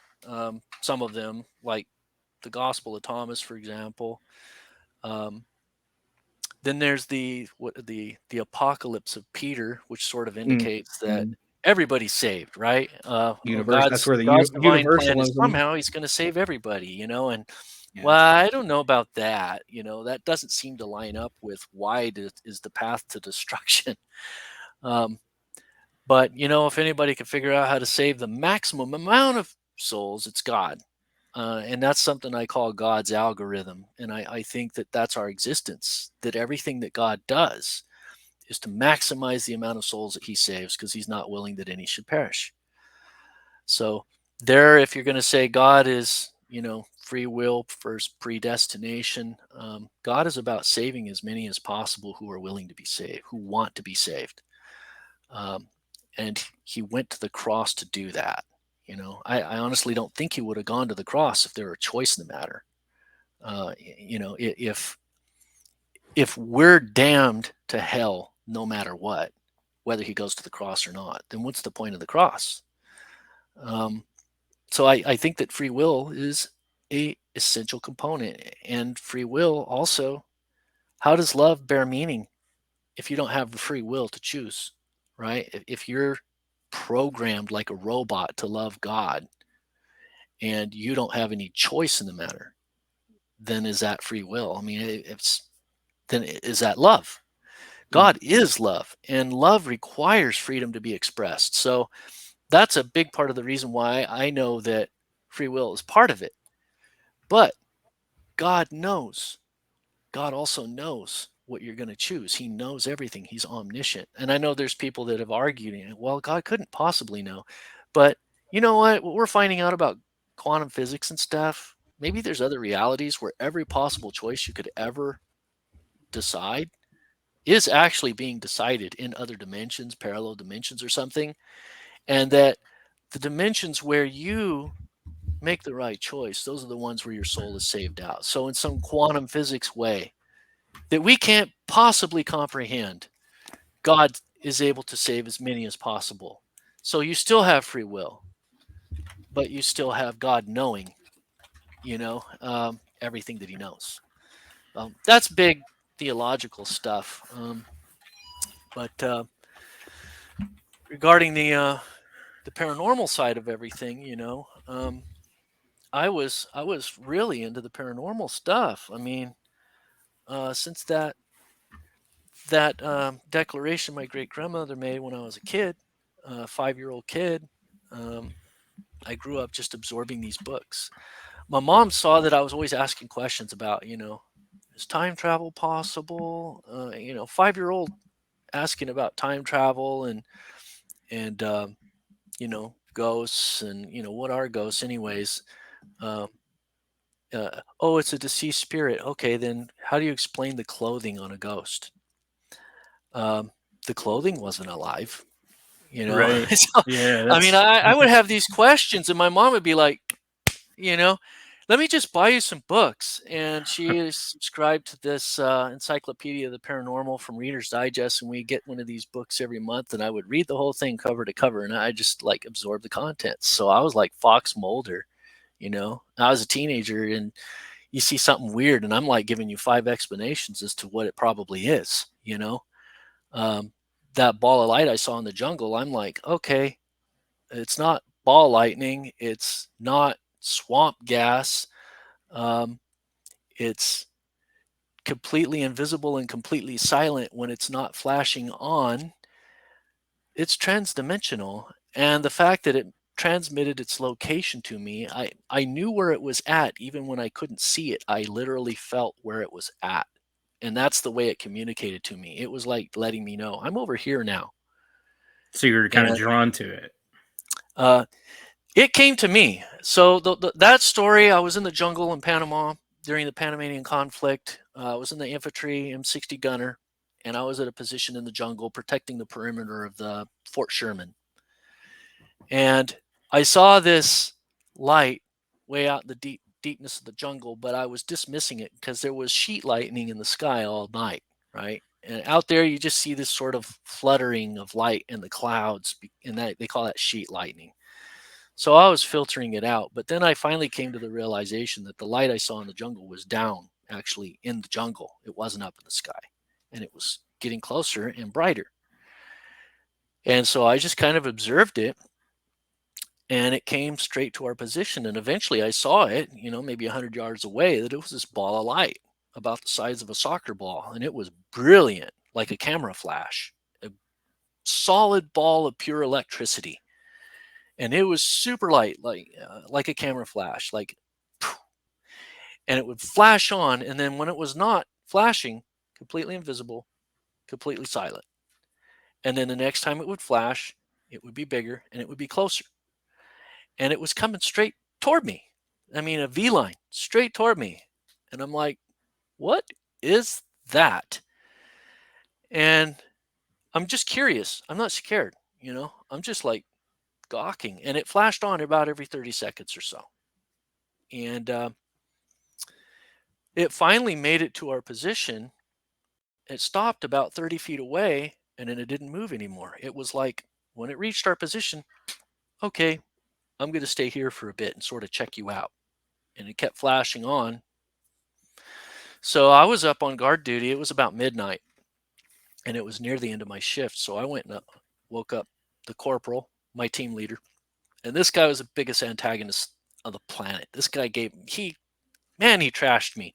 Some of them, like the Gospel of Thomas, for example. Um, Then there's the apocalypse of Peter, which sort of Mm, indicates that mm. everybody's saved, right? Universe. That's where the God's divine plan is universalism. somehow he's going to save everybody, you know. And Yeah. well, I don't know about that. You know, that doesn't seem to line up with wide is the path to destruction. But you know, if anybody can figure out how to save the maximum amount of souls, it's God. And that's something I call God's algorithm. And I think that that's our existence, that everything that God does is to maximize the amount of souls that he saves because he's not willing that any should perish. So there, if you're going to say God is, you know, free will versus predestination, God is about saving as many as possible who are willing to be saved, who want to be saved. And he went to the cross to do that. You know, I honestly don't think he would have gone to the cross if there were a choice in the matter. You know, if we're damned to hell no matter what, whether he goes to the cross or not, then what's the point of the cross? So I think that free will is a essential component, and free will also. How does love bear meaning if you don't have the free will to choose, right? If you're programmed like a robot to love God and you don't have any choice in the matter, then is that free will? I mean, then is that love? God is love, and love requires freedom to be expressed. So that's a big part of the reason why I know that free will is part of it. But God knows. God also knows what you're going to choose. He knows everything. He's omniscient. And I know there's people that have argued, well, God couldn't possibly know. But you know what? What we're finding out about quantum physics and stuff, maybe there's other realities where every possible choice you could ever decide is actually being decided in other dimensions, parallel dimensions or something. And that the dimensions where you make the right choice, those are the ones where your soul is saved out. So in some quantum physics way that we can't possibly comprehend, God is able to save as many as possible. So you still have free will, but you still have God knowing, you know, everything that he knows. That's big theological stuff. But regarding the paranormal side of everything, you know, I was really into the paranormal stuff. I mean, since that declaration my great grandmother made when I was a kid, a 5-year-old kid, I grew up just absorbing these books. My mom saw that I was always asking questions about, you know, is time travel possible? You know, 5-year-old asking about time travel and you know, ghosts and you know what are ghosts anyways. Um, oh, it's a deceased spirit. Okay, then how do you explain the clothing on a ghost? The clothing wasn't alive, you know. Right. So, Yeah, I mean, that's I would have these questions, and my mom would be like, you know, let me just buy you some books. And she is subscribed to this Encyclopedia of the Paranormal from Reader's Digest, and we get one of these books every month. And I would read the whole thing cover to cover, and I just like absorb the contents. So I was like Fox Mulder, you know. I was a teenager, and you see something weird, and I'm like giving you 5 explanations as to what it probably is, you know. Um, that ball of light I saw in the jungle, I'm like, okay, it's not ball lightning, it's not swamp gas, um, it's completely invisible and completely silent when it's not flashing on. It's transdimensional, and the fact that it transmitted its location to me, I knew where it was at even when I couldn't see it. I literally felt where it was at, and that's the way it communicated to me. It was like letting me know I'm over here now. so you're kind of And drawn to it. uh, it came to me. So that story, I was in the jungle in Panama during the Panamanian conflict. I was in the infantry M60 gunner, and I was at a position in the jungle protecting the perimeter of the Fort Sherman. And I saw this light way out in the deepness of the jungle, but I was dismissing it because there was sheet lightning in the sky all night, right? And out there, you just see this sort of fluttering of light in the clouds, and that they call that sheet lightning. So I was filtering it out, but then I finally came to the realization that the light I saw in the jungle was down, actually in the jungle. It wasn't up in the sky. and it was getting closer and brighter. And so I just kind of observed it, and it came straight to our position. And eventually I saw it, maybe 100 yards away, that it was this ball of light about the size of a soccer ball. And it was brilliant, like a camera flash, a solid ball of pure electricity. And it was super light, like a camera flash, like, and it would flash on. And then when it was not flashing, completely invisible, completely silent. And then the next time it would flash, it would be bigger and it would be closer. And it was coming straight toward me. I mean, a V line straight toward me. And I'm like, what is that? And I'm just curious. I'm not scared, I'm just like gawking. And it flashed on about every 30 seconds or so. And it finally made it to our position. It stopped about 30 feet away, and then it didn't move anymore. It was like, when it reached our position, okay, I'm going to stay here for a bit and sort of check you out. And it kept flashing on. So I was up on guard duty. It was about midnight, and it was near the end of my shift. So I went and woke up the corporal, my team leader. And this guy was the biggest antagonist on the planet. This guy he trashed me.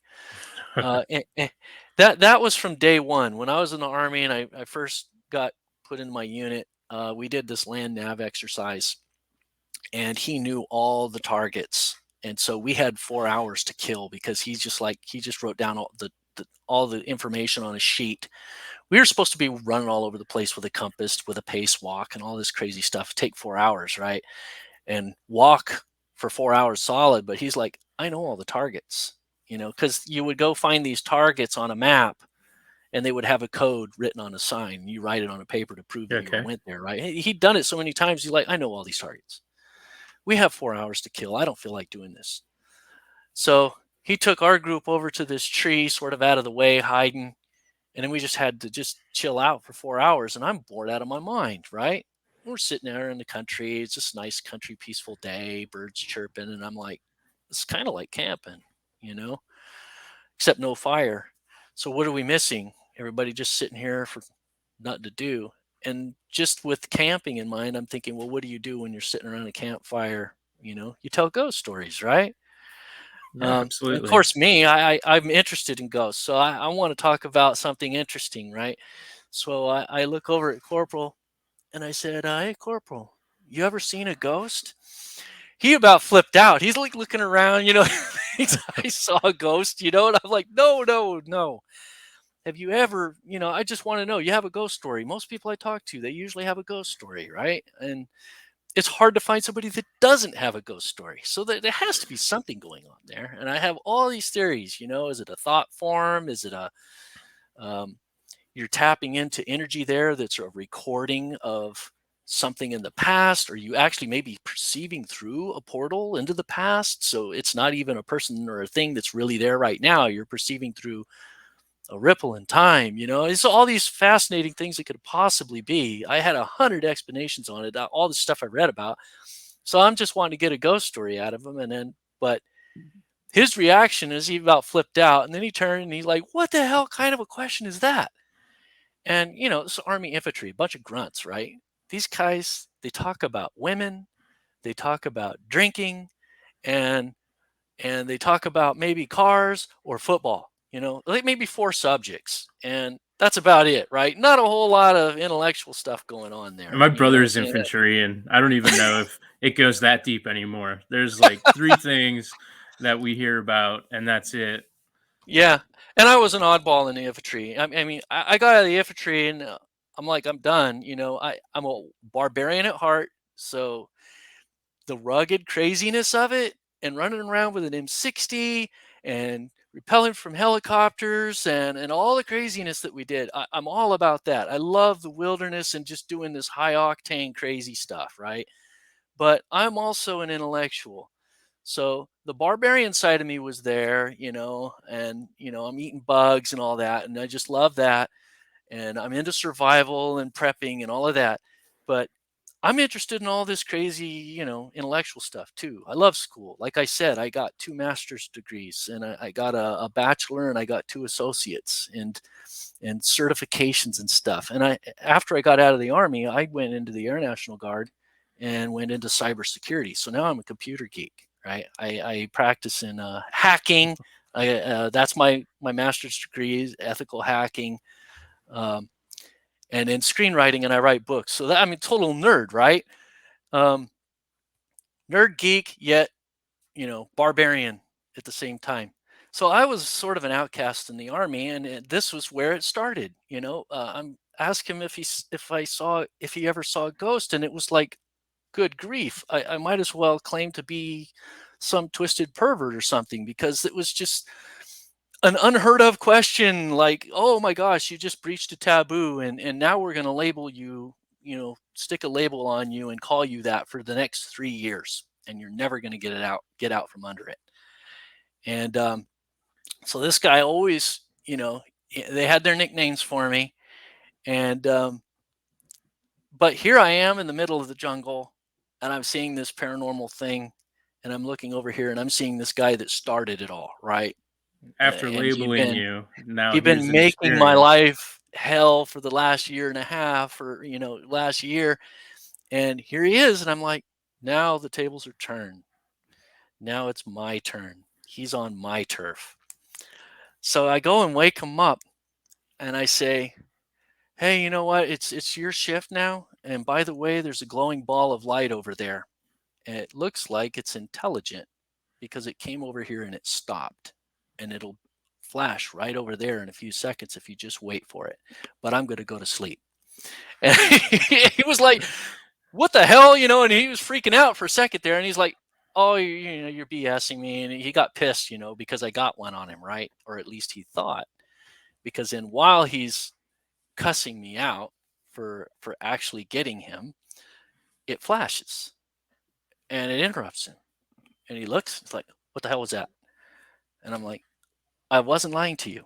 And that was from day one. When I was in the Army and I first got put in my unit, we did this land nav exercise, and he knew all the targets. And so we had 4 hours to kill, because he just wrote down all the information on a sheet. We were supposed to be running all over the place with a compass, with a pace walk, and all this crazy stuff. Take 4 hours, right? And walk for 4 hours solid. But he's like, I know all the targets, because you would go find these targets on a map, and they would have a code written on a sign. You write it on a paper to prove that you went there, right? He'd done it so many times. He's like, I know all these targets. We have 4 hours to kill. I don't feel like doing this. So he took our group over to this tree, sort of out of the way, hiding. And then we just had to just chill out for 4 hours. And I'm bored out of my mind, right? We're sitting there in the country. It's just a nice country, peaceful day, birds chirping. And I'm like, it's kind of like camping, except no fire. So what are we missing? Everybody just sitting here for nothing to do. And just with camping in mind, I'm thinking, well, what do you do when you're sitting around a campfire? You tell ghost stories, right? Yeah, absolutely. Of course, I'm interested in ghosts. So I want to talk about something interesting, right? So I look over at Corporal, and I said, hey, Corporal, you ever seen a ghost? He about flipped out. He's like looking around, I saw a ghost, and I'm like, no. Have you ever, I just want to know, you have a ghost story. Most people I talk to, they usually have a ghost story, right? And it's hard to find somebody that doesn't have a ghost story. So there has to be something going on there. And I have all these theories, is it a thought form? Is it you're tapping into energy there that's a recording of something in the past? Or you actually maybe perceiving through a portal into the past? So it's not even a person or a thing that's really there right now. You're perceiving through a ripple in time. It's all these fascinating things it could possibly be. I had 100 explanations on it, all the stuff I read about. So I'm just wanting to get a ghost story out of him. But his reaction is he about flipped out, and then he turned and he's like, what the hell kind of a question is that? And it's Army infantry, a bunch of grunts, right? These guys, they talk about women, they talk about drinking, and they talk about maybe cars or football. Like maybe 4 subjects, and that's about it, right? Not a whole lot of intellectual stuff going on there. My brother's infantry, and I don't even know if it goes that deep anymore. There's like 3 things that we hear about, and that's it. Yeah, and I was an oddball in the infantry. I mean, I got out of the infantry, and I'm like, I'm done. I'm a barbarian at heart, so the rugged craziness of it, and running around with an M60 and repelling from helicopters and all the craziness that we did. I'm all about that. I love the wilderness and just doing this high octane crazy stuff, right? But I'm also an intellectual. So the barbarian side of me was there, and I'm eating bugs and all that, and I just love that. And I'm into survival and prepping and all of that. But I'm interested in all this crazy, intellectual stuff too. I love school. Like I said, I got 2 master's degrees, and I got a bachelor, and I got 2 associates, and certifications and stuff. And after I got out of the Army, I went into the Air National Guard and went into cybersecurity. So now I'm a computer geek, right? I practice in hacking. That's my master's degree is ethical hacking. And in screenwriting, and I write books. So that, total nerd, right? Nerd geek, yet, barbarian at the same time. So I was sort of an outcast in the Army, and this was where it started. I'm asked him if he ever saw a ghost, and it was like, good grief, I might as well claim to be some twisted pervert or something, because it was just an unheard of question, like, oh my gosh, you just breached a taboo, and now we're going to label you, stick a label on you and call you that for the next 3 years, and you're never going to get out from under it. And so this guy always, they had their nicknames for me, and but here I am in the middle of the jungle, and I'm seeing this paranormal thing, and I'm looking over here, and I'm seeing this guy that started it all, right? After And labeling you, now he'd here's been an making my experience. life hell for the last year and a half, or last year, and here he is, and I'm like, now the tables are turned. Now it's my turn. He's on my turf. So I go and wake him up, and I say, hey, you know what? It's your shift now, and by the way, there's a glowing ball of light over there, and it looks like it's intelligent because it came over here and it stopped, and it'll flash right over there in a few seconds if you just wait for it. But I'm going to go to sleep. And he was like, what the hell, and he was freaking out for a second there, and he's like, oh, you're BSing me. And he got pissed, because I got one on him, right? Or at least he thought, because then while he's cussing me out for actually getting him, it flashes and it interrupts him. And he looks, it's like, what the hell was that? And I'm like, I wasn't lying to you.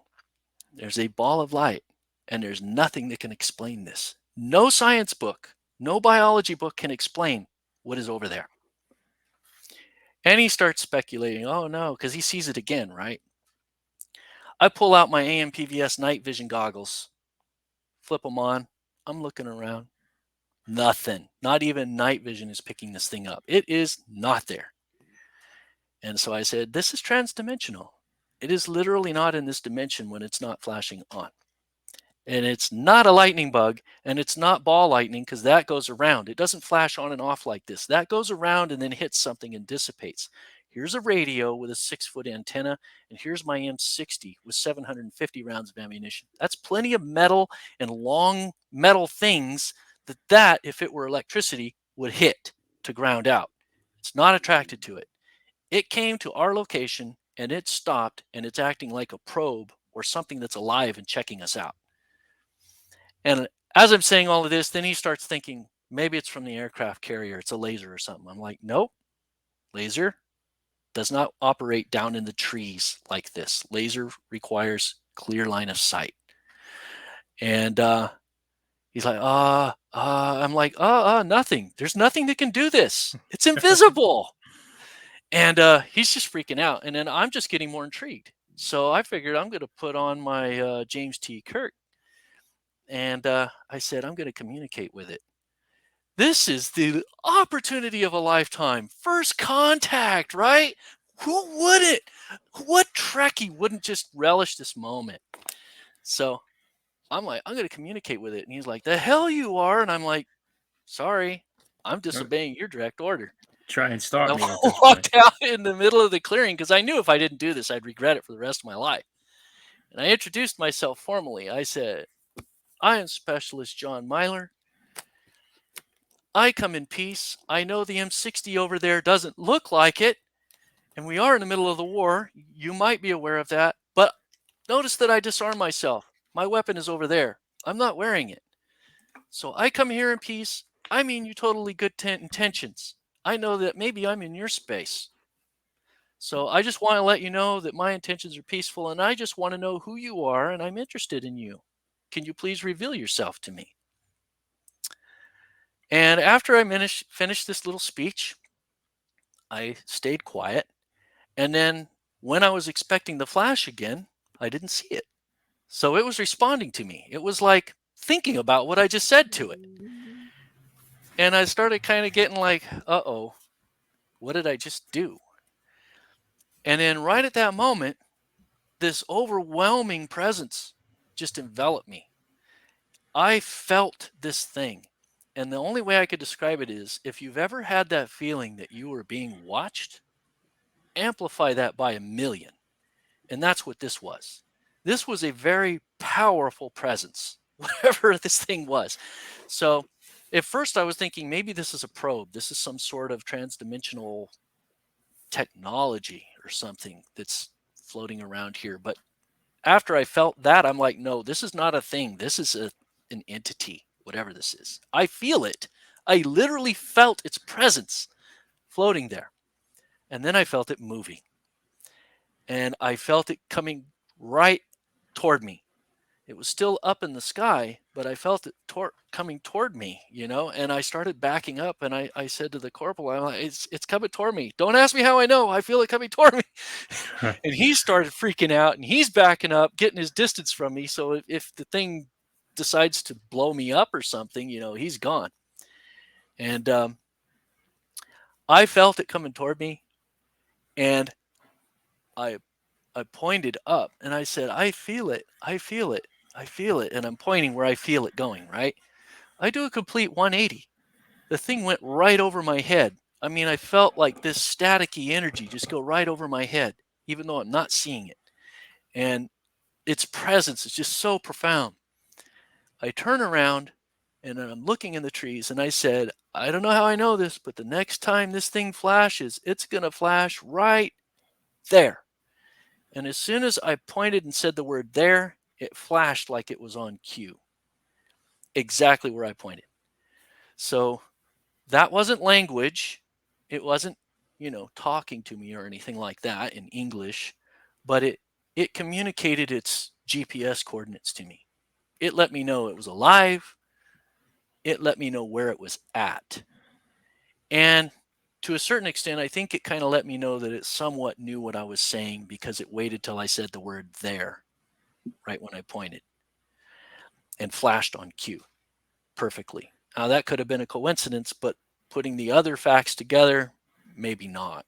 There's a ball of light, and there's nothing that can explain this. No science book, no biology book can explain what is over there. And he starts speculating, oh no, because he sees it again, right? I pull out my AMPVS night vision goggles, flip them on. I'm looking around. Nothing. Not even night vision is picking this thing up. It is not there. And so I said, this is transdimensional. It is literally not in this dimension when it's not flashing on. And it's not a lightning bug, and it's not ball lightning, because that goes around. It doesn't flash on and off like this. That goes around and then hits something and dissipates. Here's a radio with a 6-foot antenna, and here's my M60 with 750 rounds of ammunition. That's plenty of metal and long metal things that if it were electricity, would hit to ground out. It's not attracted to it. It came to our location, and it stopped, and it's acting like a probe or something that's alive and checking us out. And as I'm saying all of this, then he starts thinking, maybe it's from the aircraft carrier. It's a laser or something. I'm like, nope. Laser does not operate down in the trees like this. Laser requires clear line of sight. And he's like, I'm like, nothing. There's nothing that can do this. It's invisible. And he's just freaking out. And then I'm just getting more intrigued. So I figured I'm going to put on my James T. Kirk. And I said, I'm going to communicate with it. This is the opportunity of a lifetime. First contact, right? Who wouldn't? What Trekkie wouldn't just relish this moment? So I'm like, I'm going to communicate with it. And he's like, the hell you are. And I'm like, sorry, I'm disobeying your direct order. Try and stop me. I walked out in the middle of the clearing because I knew if I didn't do this, I'd regret it for the rest of my life. And I introduced myself formally. I said, I am Specialist John Milor. I come in peace. I know the M60 over there doesn't look like it, and we are in the middle of the war. You might be aware of that, but notice that I disarm myself. My weapon is over there. I'm not wearing it. So I come here in peace. I mean you totally good intentions. I know that maybe I'm in your space. So I just want to let you know that my intentions are peaceful, and I just want to know who you are, and I'm interested in you. Can you please reveal yourself to me? And after I finished this little speech, I stayed quiet. And then when I was expecting the flash again, I didn't see it. So it was responding to me. It was like thinking about what I just said to it. And I started kind of getting like, uh-oh, what did I just do? And then right at that moment, this overwhelming presence just enveloped me. I felt this thing. And the only way I could describe it is if you've ever had that feeling that you were being watched, amplify that by 1,000,000. And that's what this was. This was a very powerful presence, whatever this thing was. So at first I was thinking maybe this is a probe. This is some sort of transdimensional technology or something that's floating around here. But after I felt that, I'm like, no, this is not a thing. This is an entity, whatever this is. I feel it. I literally felt its presence floating there. And then I felt it moving. And I felt it coming right toward me. It was still up in the sky, but I felt it coming toward me, and I started backing up, and I said to the corporal, I'm like, it's coming toward me. Don't ask me how I know. I feel it coming toward me. And he started freaking out, and he's backing up, getting his distance from me. So if the thing decides to blow me up or something, he's gone. And I felt it coming toward me, and I pointed up, and I said, I feel it. I feel it. I feel it. And I'm pointing where I feel it going, right? I do a complete 180. The thing went right over my head. I mean, I felt like this staticky energy just go right over my head, even though I'm not seeing it. And its presence is just so profound. I turn around and I'm looking in the trees, and I said, I don't know how I know this, but the next time this thing flashes, it's going to flash right there. And as soon as I pointed and said the word there, it flashed like it was on cue. Exactly where I pointed. So that wasn't language. It wasn't, talking to me or anything like that in English, but it communicated its GPS coordinates to me. It let me know it was alive. It let me know where it was at. And to a certain extent, I think it kind of let me know that it somewhat knew what I was saying because it waited till I said the word there, right when I pointed, and flashed on cue perfectly. Now, that could have been a coincidence, but putting the other facts together, maybe not.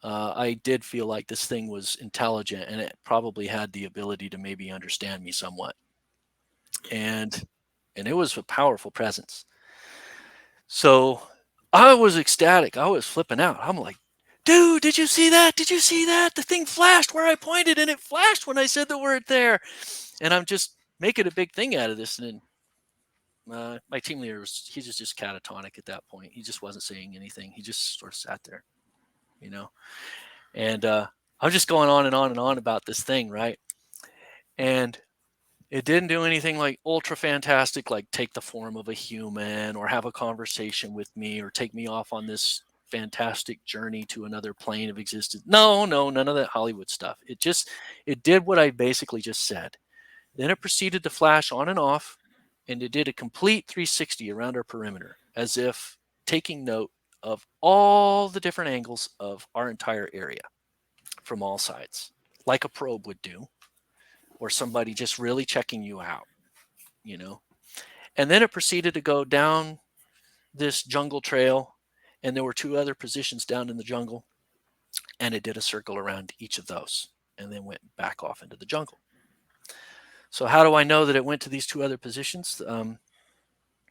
I did feel like this thing was intelligent, and it probably had the ability to maybe understand me somewhat. And it was a powerful presence. So I was ecstatic. I was flipping out. I'm like, dude, did you see that? Did you see that? The thing flashed where I pointed, and it flashed when I said the word there. And I'm just making a big thing out of this. And then my team leader he was just catatonic at that point. He just wasn't saying anything. He just sort of sat there, And I was just going on and on and on about this thing, right? And it didn't do anything like ultra fantastic, like take the form of a human or have a conversation with me or take me off on this fantastic journey to another plane of existence. No, none of that Hollywood stuff. It did what I basically just said. Then it proceeded to flash on and off, and it did a complete 360 around our perimeter, as if taking note of all the different angles of our entire area from all sides, like a probe would do, or somebody just really checking you out, And then it proceeded to go down this jungle trail, and there were 2 other positions down in the jungle, and it did a circle around each of those and then went back off into the jungle. So how do I know that it went to these 2 other positions? The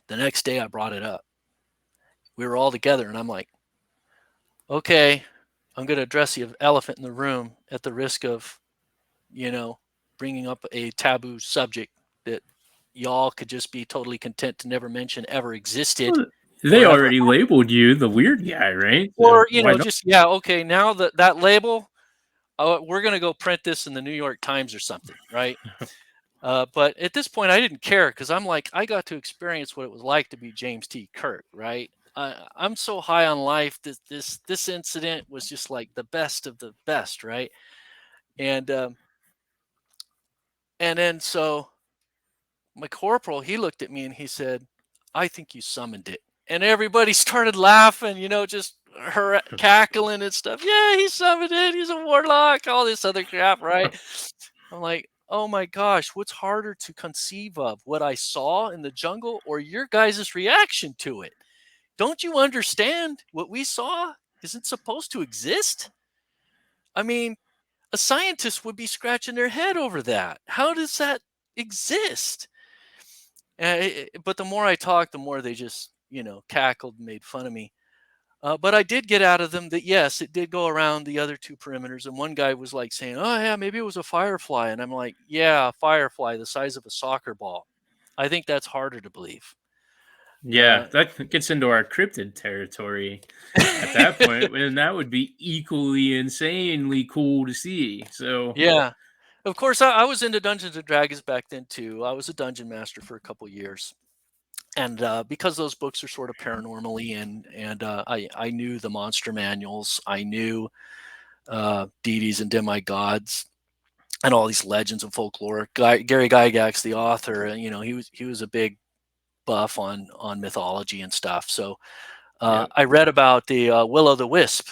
next day I brought it up. We were all together, and I'm like, okay, I'm going to address the elephant in the room at the risk of, bringing up a taboo subject that y'all could just be totally content to never mention ever existed. Well, they already labeled you the weird guy, right? Or, okay, now that label, we're going to go print this in the New York Times or something, right? But at this point, I didn't care because I'm like, I got to experience what it was like to be James T. Kirk, right? I'm so high on life that this incident was just like the best of the best, right? And then so my corporal, he looked at me and he said, I think you summoned it. And everybody started laughing, just her cackling and stuff. Yeah, he summoned it. He's a warlock, all this other crap, right? I'm like, oh my gosh, what's harder to conceive of? What I saw in the jungle or your guys' reaction to it? Don't you understand what we saw isn't supposed to exist? I mean, a scientist would be scratching their head over that. How does that exist? But the more I talked, the more they just, cackled and made fun of me. But I did get out of them that, yes, it did go around the other two perimeters. And one guy was like saying, oh, yeah, maybe it was a firefly. And I'm like, yeah, a firefly the size of a soccer ball. I think that's harder to believe. Yeah, that gets into our cryptid territory at that point, and that would be equally insanely cool to see. So Yeah. Of course, I was into Dungeons and Dragons back then too. I was a dungeon master for a couple years, and because those books are sort of paranormally, and I knew the monster manuals, I knew deities and demigods, and all these legends and folklore. Gary Gygax, the author, he was a big buff on mythology and stuff. So Yep. I read about the Will-o'-the-Wisp.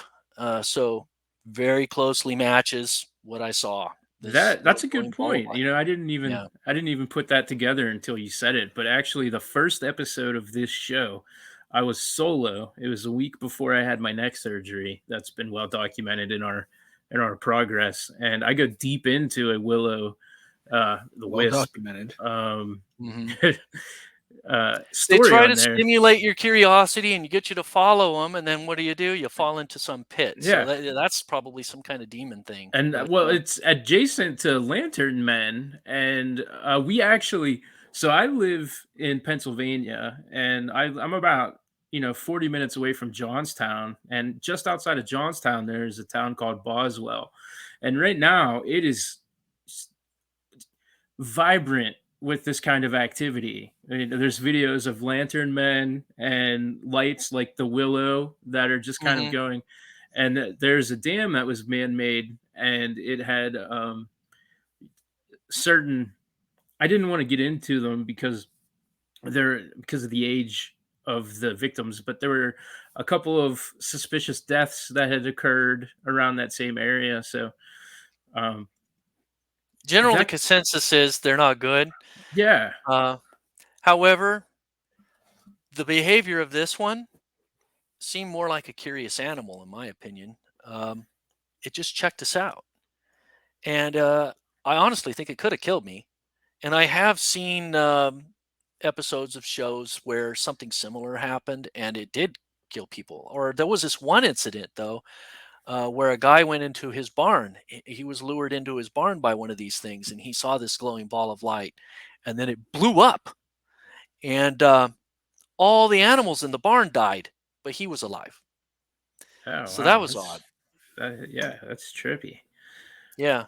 So very closely matches what I saw. That's a good Going ball of point. light. I didn't Yeah. even put that together until you said it. But actually, the first episode of this show, I was solo. It was a week before I had my neck surgery. That's been well documented in our progress, and I go deep into a the Well wisp documented. Mhm. They story try on to there. stimulate your curiosity and you get you to follow them, and then what do? You fall into some pit. So Yeah, that's probably some kind of demon thing. and But well, it's adjacent to Lantern Men, and we actually. So I live in Pennsylvania, and I'm about 40 minutes away from Johnstown, and just outside of Johnstown, there's a town called Boswell, and right now it is vibrant with this kind of activity. There's videos of lantern men and lights like the willow that are just kind of Mhm. going. And there's a dam that was man-made, and it had certain. I didn't want to get into them because of the age of the victims, but there were a couple of suspicious deaths that had occurred around that same area. So um, General the that consensus is they're not good. yeah, However, the behavior of this one seemed more like a curious animal, in my opinion. It just checked us out, and I honestly think it could have killed me. And I have seen episodes of shows where something similar happened, and it did kill people. Or there was this one incident though, where a guy went into his barn. He was lured into his barn by one of these things, and he saw this glowing ball of light, and then it blew up, and all the animals in the barn died, but he was alive. oh So that wow, was odd. that's trippy. Yeah.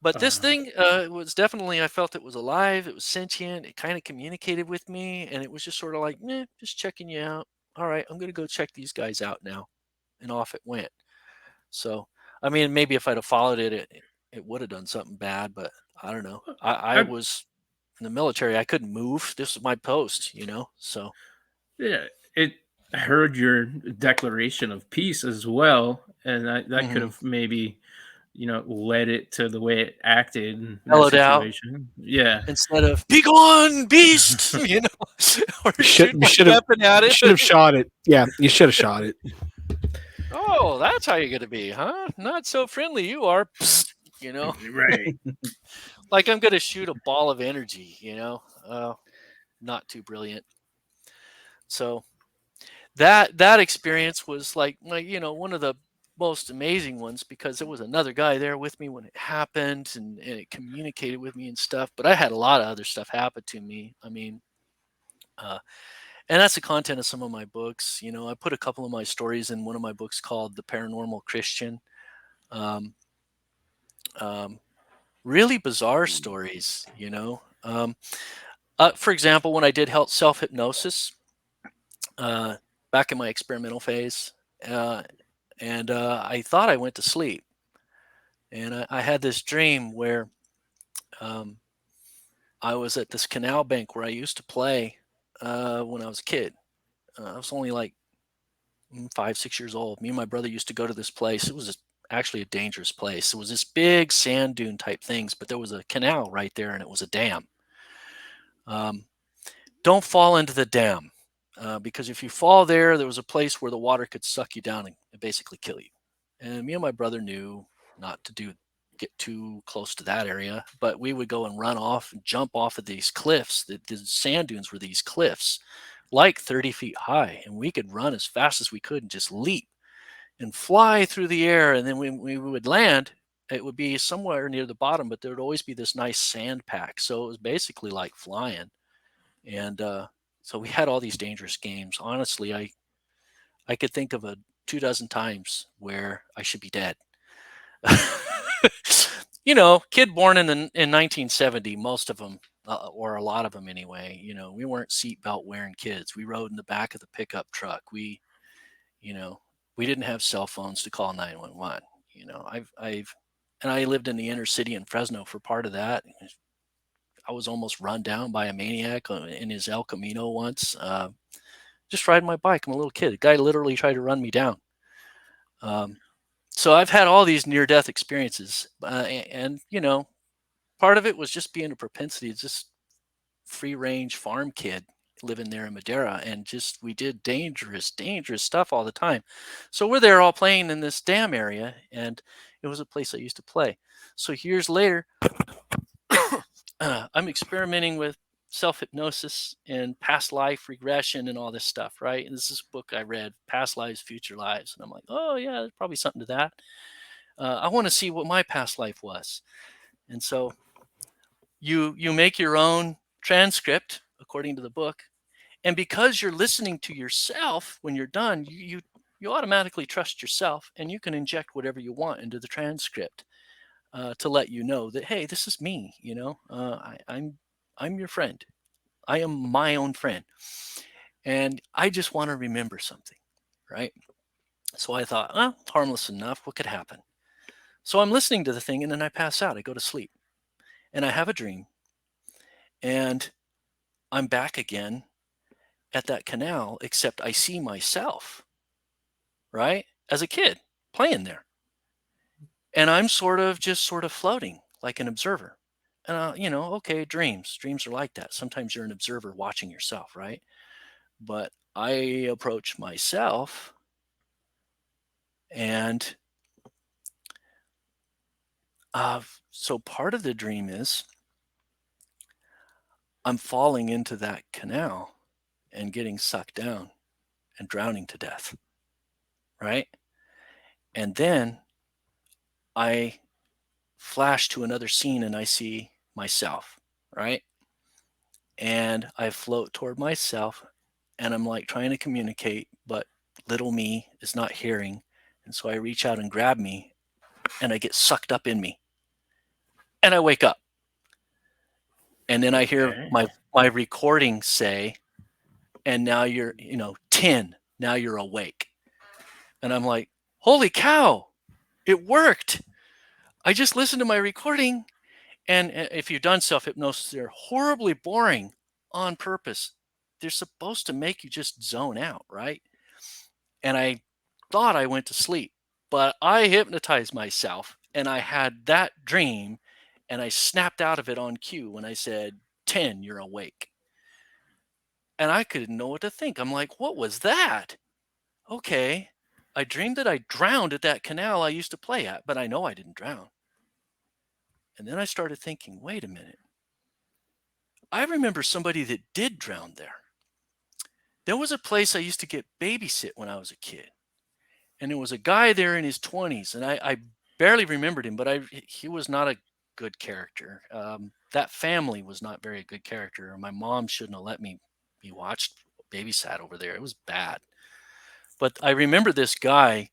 But this Uh, thing was definitely, I felt it was alive. It was sentient. It kind of communicated with me. And it was just sort of like, just checking you out. All right, I'm going to go check these guys out now. And off it went. So, I mean, maybe if I'd have followed it, it would have done something bad. But I don't know. I I was in the military. I couldn't move. This was my post, So, yeah, I heard your declaration of peace as well, and that could mhm. have maybe led it to the way it acted in that Mellowed out situation. Yeah, instead of "Be gone, beast," or shoot You my should have weapon at you it. should have shot it. Yeah, you should have shot it. Oh, that's how you're gonna be, huh? Not so friendly you are. Psst, right. like I'm gonna shoot a ball of energy, not too brilliant. So that experience was like one of the most amazing ones because there was another guy there with me when it happened and it communicated with me and stuff. But I had a lot of other stuff happen to me. I mean, uh, and that's the content of some of my books. I put a couple of my stories in one of my books called The Paranormal Christian. Um, um, really bizarre stories, for example, when I did self hypnosis back in my experimental phase, uh, and I thought I went to sleep, and I had this dream where um, I was at this canal bank where I used to play, when I was a kid. I was only like 5, 6 years old. Me and my brother used to go to this place. It was actually a dangerous place. It was this big sand dune type things, but there was a canal right there, and it was a dam. Don't fall into the dam, because if you fall there, there was a place where the water could suck you down and basically kill you. And me and my brother knew not to get too close to that area, but we would go and run off and jump off of these cliffs. The sand dunes were these cliffs, like 30 feet high, and we could run as fast as we could and just leap and fly through the air. And then when we would land, it would be somewhere near the bottom, but there would always be this nice sand pack. So it was basically like flying. And so we had all these dangerous games. Honestly, I could think of 24 times where I should be dead. Kid born in 1970, most of them, or a lot of them anyway. We weren't seatbelt wearing kids. We rode in the back of the pickup truck. We didn't have cell phones to call 911. And I lived in the inner city in Fresno for part of that. I was almost run down by a maniac in his El Camino once. Just riding my bike. I'm a little kid. The guy literally tried to run me down. So I've had all these near-death experiences, and part of it was just being a propensity, just free-range farm kid living there in Madera, and just we did dangerous stuff all the time. So we're there all playing in this dam area, and it was a place I used to play. So years later, I'm experimenting with self-hypnosis and past life regression and all this stuff, right? And this is a book I read, Past Lives, Future Lives. And I'm like, oh, yeah, there's probably something to that. I want to see what my past life was. And so you make your own transcript according to the book. And because you're listening to yourself when you're done, you automatically trust yourself, and you can inject whatever you want into the transcript to let you know that, hey, this is me. I'm your friend. I am my own friend. And I just want to remember something, right? So I thought, well, harmless enough. What could happen? So I'm listening to the thing, and then I pass out. I go to sleep. And I have a dream. And I'm back again at that canal, except I see myself, right? As a kid playing there. And I'm sort of floating like an observer. And, okay, dreams are like that. Sometimes you're an observer watching yourself, right? But I approach myself, and so part of the dream is I'm falling into that canal and getting sucked down and drowning to death, right? And then I flash to another scene and I see myself, right? And I float toward myself, and I'm like trying to communicate, but little me is not hearing. And so I reach out and grab me, and I get sucked up in me, and I wake up. And then I hear my recording say, and now you're, 10, now you're awake. And I'm like, holy cow, it worked. I just listened to my recording. And if you've done self-hypnosis, they're horribly boring on purpose. They're supposed to make you just zone out, right? And I thought I went to sleep, but I hypnotized myself, and I had that dream, and I snapped out of it on cue when I said, 10, you're awake. And I couldn't know what to think. I'm like, what was that? Okay, I dreamed that I drowned at that canal I used to play at, but I know I didn't drown. And then I started thinking, wait a minute. I remember somebody that did drown there. There was a place I used to get babysit when I was a kid. And there was a guy there in his 20s. And I barely remembered him, but he was not a good character. That family was not very good character. My mom shouldn't have let me be babysat over there. It was bad. But I remember this guy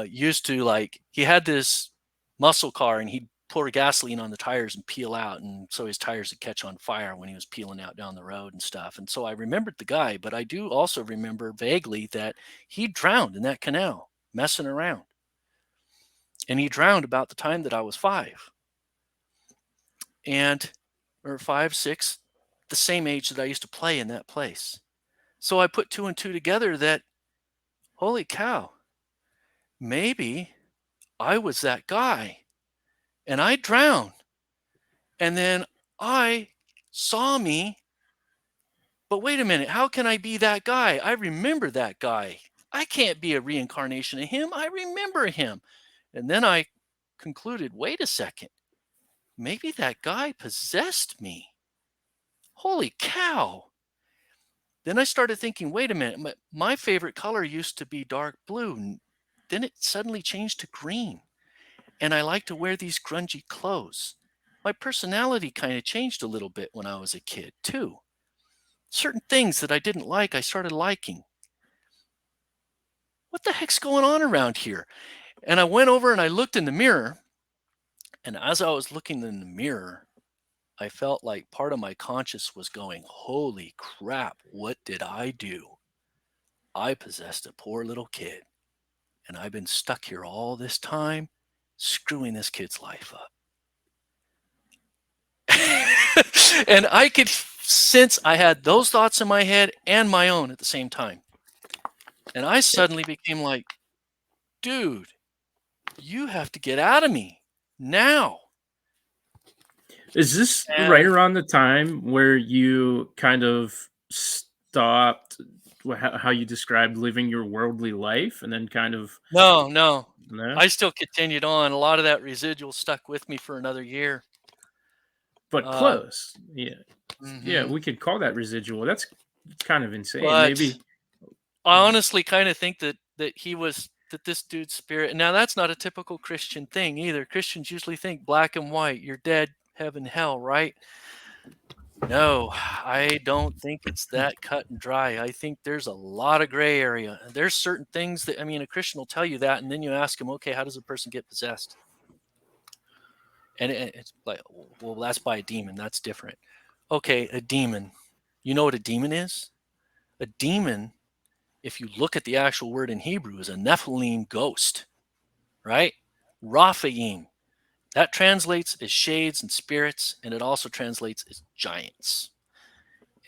used to he had this muscle car, and he'd pour gasoline on the tires and peel out, and so his tires would catch on fire when he was peeling out down the road and stuff. And so I remembered the guy, but I do also remember vaguely that he drowned in that canal messing around, and he drowned about the time that I was 5, or 5, 6, the same age that I used to play in that place. So I put 2 and 2 together that, holy cow, maybe I was that guy and I drowned. And then I saw me, but wait a minute, how can I be that guy? I remember that guy. I can't be a reincarnation of him. I remember him. And then I concluded, wait a second, maybe that guy possessed me. Holy cow. Then I started thinking, wait a minute, my favorite color used to be dark blue. And then it suddenly changed to green. And I like to wear these grungy clothes. My personality kind of changed a little bit when I was a kid, too. Certain things that I didn't like, I started liking. What the heck's going on around here? And I went over and I looked in the mirror. And as I was looking in the mirror, I felt like part of my conscious was going, holy crap, what did I do? I possessed a poor little kid. And I've been stuck here all this time, screwing this kid's life up. And I could sense I had those thoughts in my head and my own at the same time. And I suddenly became like, dude, you have to get out of me now. Is this right around the time where you kind of stopped how you described living your worldly life and then kind of... No. I still continued on. A lot of that residual stuck with me for another year. But close. Yeah. Mm-hmm. Yeah, we could call that residual. That's kind of insane. But maybe I honestly kind of think that this dude's spirit. Now that's not a typical Christian thing either. Christians usually think black and white. You're dead, heaven, hell, right? No, I don't think it's that cut and dry. I think there's a lot of gray area. There's certain things that, I mean, a Christian will tell you that, and then you ask him, okay, how does a person get possessed? And it's like, well, that's by a demon. That's different. Okay, a demon. You know what a demon is? A demon, if you look at the actual word in Hebrew, is a Nephilim ghost, right? Raphaim. That translates as shades and spirits, and it also translates as giants.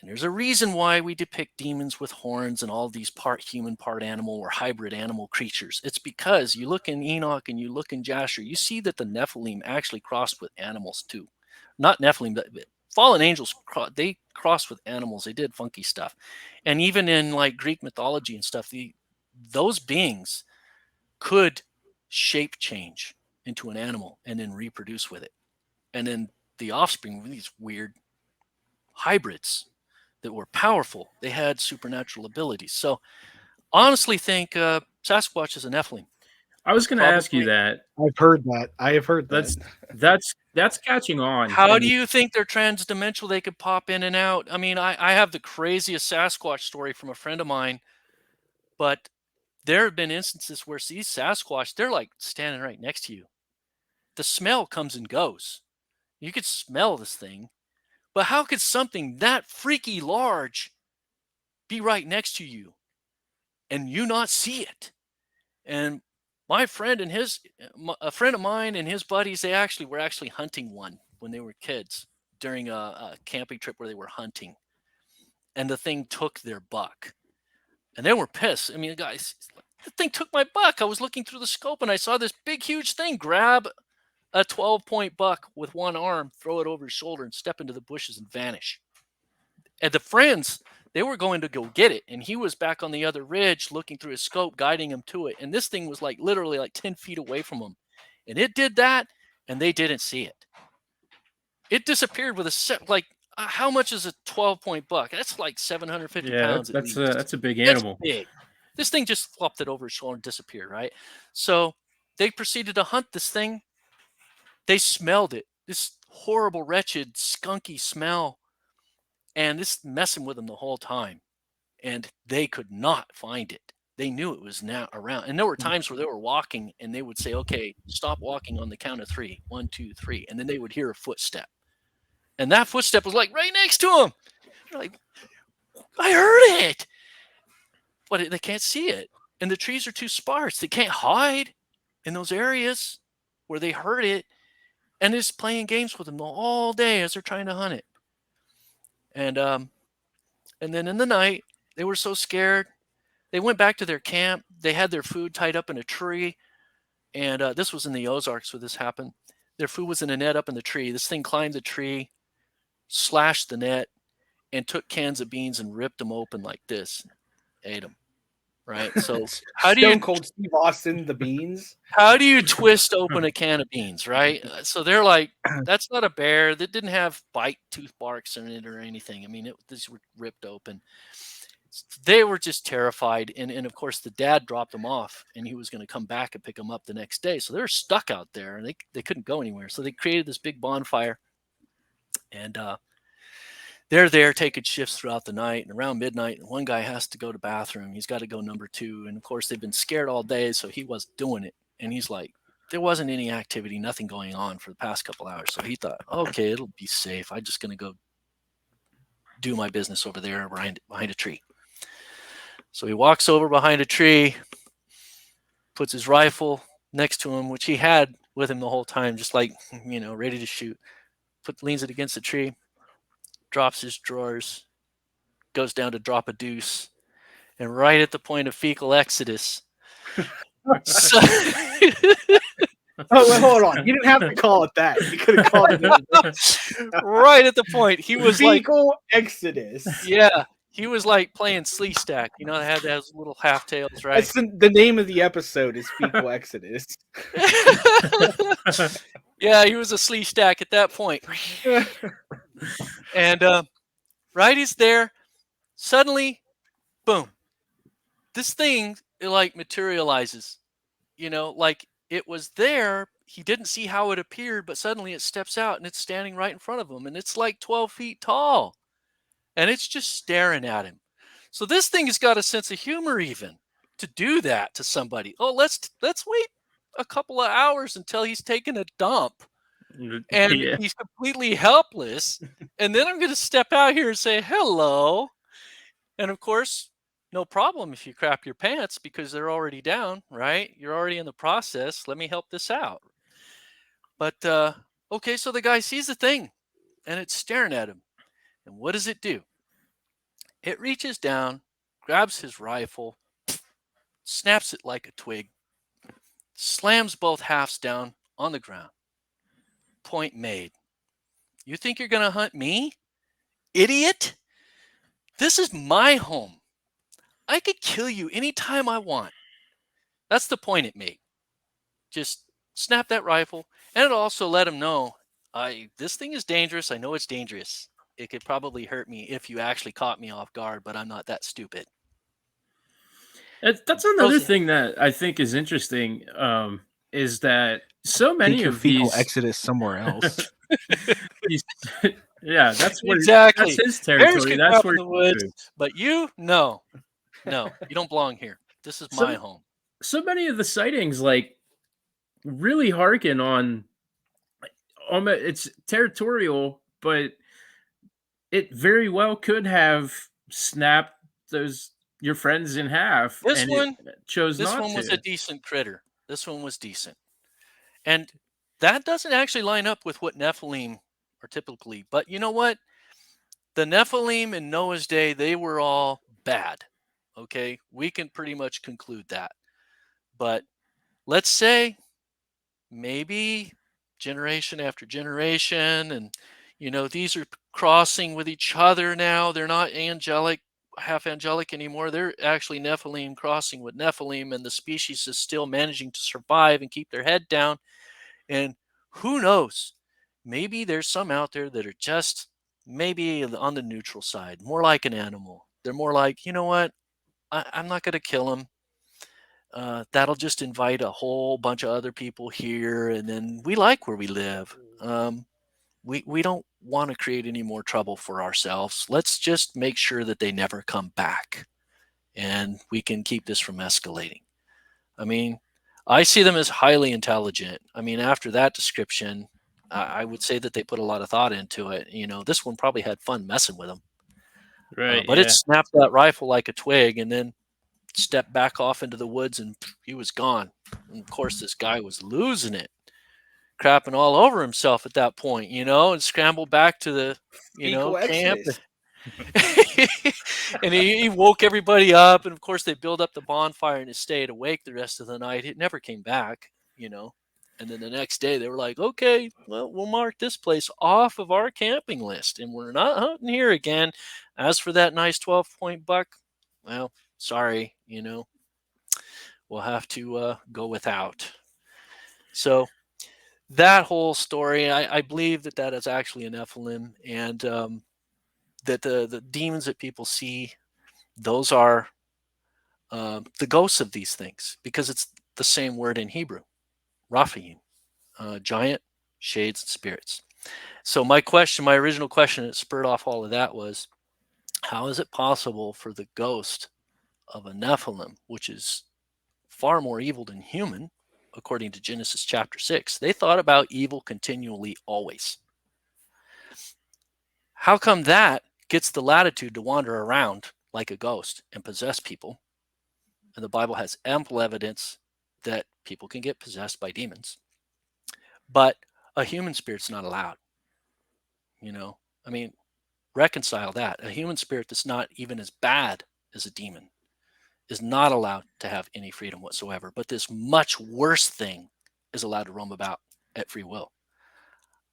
And there's a reason why we depict demons with horns and all these part human, part animal or hybrid animal creatures. It's because you look in Enoch and you look in Jasher, you see that the Nephilim actually crossed with animals too. Not Nephilim, but fallen angels, they crossed with animals. They did funky stuff. And even in like Greek mythology and stuff, those beings could shape change into an animal and then reproduce with it. And then the offspring were these weird hybrids that were powerful. They had supernatural abilities. So honestly think Sasquatch is a Nephilim. I was going to ask you that. I've heard that. I have heard that. That's catching on. How do you think they're transdimensional? They could pop in and out. I mean, I have the craziest Sasquatch story from a friend of mine, but there have been instances where these Sasquatch, they're like standing right next to you. The smell comes and goes. You could smell this thing. But how could something that freaky large be right next to you and you not see it? And my friend and a friend of mine and his buddies, they were actually hunting one when they were kids during a camping trip where they were hunting. And the thing took their buck. And they were pissed. I mean, guys, the thing took my buck. I was looking through the scope and I saw this big, huge thing grab a 12-point buck with one arm, throw it over his shoulder and step into the bushes and vanish. And the friends, they were going to go get it. And he was back on the other ridge looking through his scope, guiding him to it. And this thing was like literally like 10 feet away from him. And it did that and they didn't see it. It disappeared with a set, like how much is a 12-point buck? That's like 750 pounds. That's a big animal. That's big. This thing just flopped it over his shoulder and disappeared, right? So they proceeded to hunt this thing. They smelled it, this horrible, wretched, skunky smell, and this messing with them the whole time. And they could not find it. They knew it was now around. And there were times where they were walking and they would say, okay, stop walking on the count of 3. 1, 2, 3. And then they would hear a footstep. And that footstep was like right next to them. They're like, I heard it. But they can't see it. And the trees are too sparse. They can't hide in those areas where they heard it. And it's playing games with them all day as they're trying to hunt it. And then in the night, they were so scared. They went back to their camp. They had their food tied up in a tree. And this was in the Ozarks where this happened. Their food was in a net up in the tree. This thing climbed the tree, slashed the net, and took cans of beans and ripped them open like this. Ate them. Right. So Stone Cold Steve Austin, the beans. How do you twist open a can of beans, right? So they're like, that's not a bear. That didn't have bite tooth marks in it or anything. I mean, these were ripped open. They were just terrified. And of course, the dad dropped them off and he was going to come back and pick them up the next day. So they were stuck out there and they couldn't go anywhere. So they created this big bonfire. And they're there taking shifts throughout the night, and around midnight, one guy has to go to the bathroom. He's got to go number 2. And of course, they've been scared all day, so he wasn't doing it. And he's like, there wasn't any activity, nothing going on for the past couple hours. So he thought, okay, it'll be safe. I'm just going to go do my business over there behind a tree. So he walks over behind a tree, puts his rifle next to him, which he had with him the whole time, just like, ready to shoot, leans it against the tree, drops his drawers, goes down to drop a deuce, and right at the point of fecal exodus. So, well, hold on. You didn't have to call it that. You could have called it right at the point. He was fecal exodus. Yeah. He was like playing Slee Stack. They had those little half tails, right? That's the name of the episode is Fecal Exodus. Yeah, he was a Slee Stack at that point. And right, he's there. Suddenly, boom. This thing, it like materializes. Like it was there. He didn't see how it appeared, but suddenly it steps out and it's standing right in front of him. And it's like 12 feet tall. And it's just staring at him. So this thing has got a sense of humor even to do that to somebody. Oh, let's wait a couple of hours until he's taken a dump. And he's completely helpless. And then I'm going to step out here and say, hello. And of course, no problem if you crap your pants because they're already down, right? You're already in the process. Let me help this out. But, okay, so the guy sees the thing and it's staring at him. And what does it do? It reaches down, grabs his rifle, snaps it like a twig, slams both halves down on the ground. Point made. You think you're going to hunt me? Idiot! This is my home. I could kill you anytime I want. That's the point it made. Just snap that rifle, and it also let him know, this thing is dangerous. I know it's dangerous. It could probably hurt me if you actually caught me off guard, but I'm not that stupid. That's another thing that I think is interesting, is that so many of these exodus somewhere else. Yeah, that's where exactly. That's his territory. That's where the woods. But you, no, you don't belong here. This is my home. So many of the sightings, like, really harken on it's territorial, but it very well could have snapped your friends in half. This one was a decent critter. This one was decent. And that doesn't actually line up with what Nephilim are typically. But you know what? The Nephilim in Noah's day, they were all bad. Okay? We can pretty much conclude that. But let's say maybe generation after generation, and these are crossing with each other now. They're not half angelic anymore. They're actually Nephilim crossing with Nephilim, and the species is still managing to survive and keep their head down. And who knows? Maybe there's some out there that are just maybe on the neutral side, more like an animal. They're more like, you know what? I'm not going to kill them. That'll just invite a whole bunch of other people here, and then we like where we live. We don't want to create any more trouble for ourselves. Let's just make sure that they never come back, and we can keep this from escalating. I mean, I see them as highly intelligent. I mean, after that description, I would say that they put a lot of thought into it. This one probably had fun messing with them. Right. But it snapped that rifle like a twig and then stepped back off into the woods, and he was gone. And of course, this guy was losing it, crapping all over himself at that point, and scrambled back to the, camp. And he woke everybody up, and of course they built up the bonfire and he stayed awake the rest of the night. It never came back, you know. And then the next day they were like, okay, well, we'll mark this place off of our camping list and we're not hunting here again. As for that nice 12-point buck, well, sorry, you know, we'll have to go without. So that whole story, I believe that is actually a Nephilim, and that the demons that people see, those are the ghosts of these things, because it's the same word in Hebrew, Raphaim, giant, shades, and spirits. So my original question that spurred off all of that was, how is it possible for the ghost of a Nephilim, which is far more evil than human, according to Genesis chapter 6, they thought about evil continually always. How come that gets the latitude to wander around like a ghost and possess people? And the Bible has ample evidence that people can get possessed by demons. But a human spirit's not allowed. You know, I mean, reconcile that. A human spirit that's not even as bad as a demon is not allowed to have any freedom whatsoever. But this much worse thing is allowed to roam about at free will.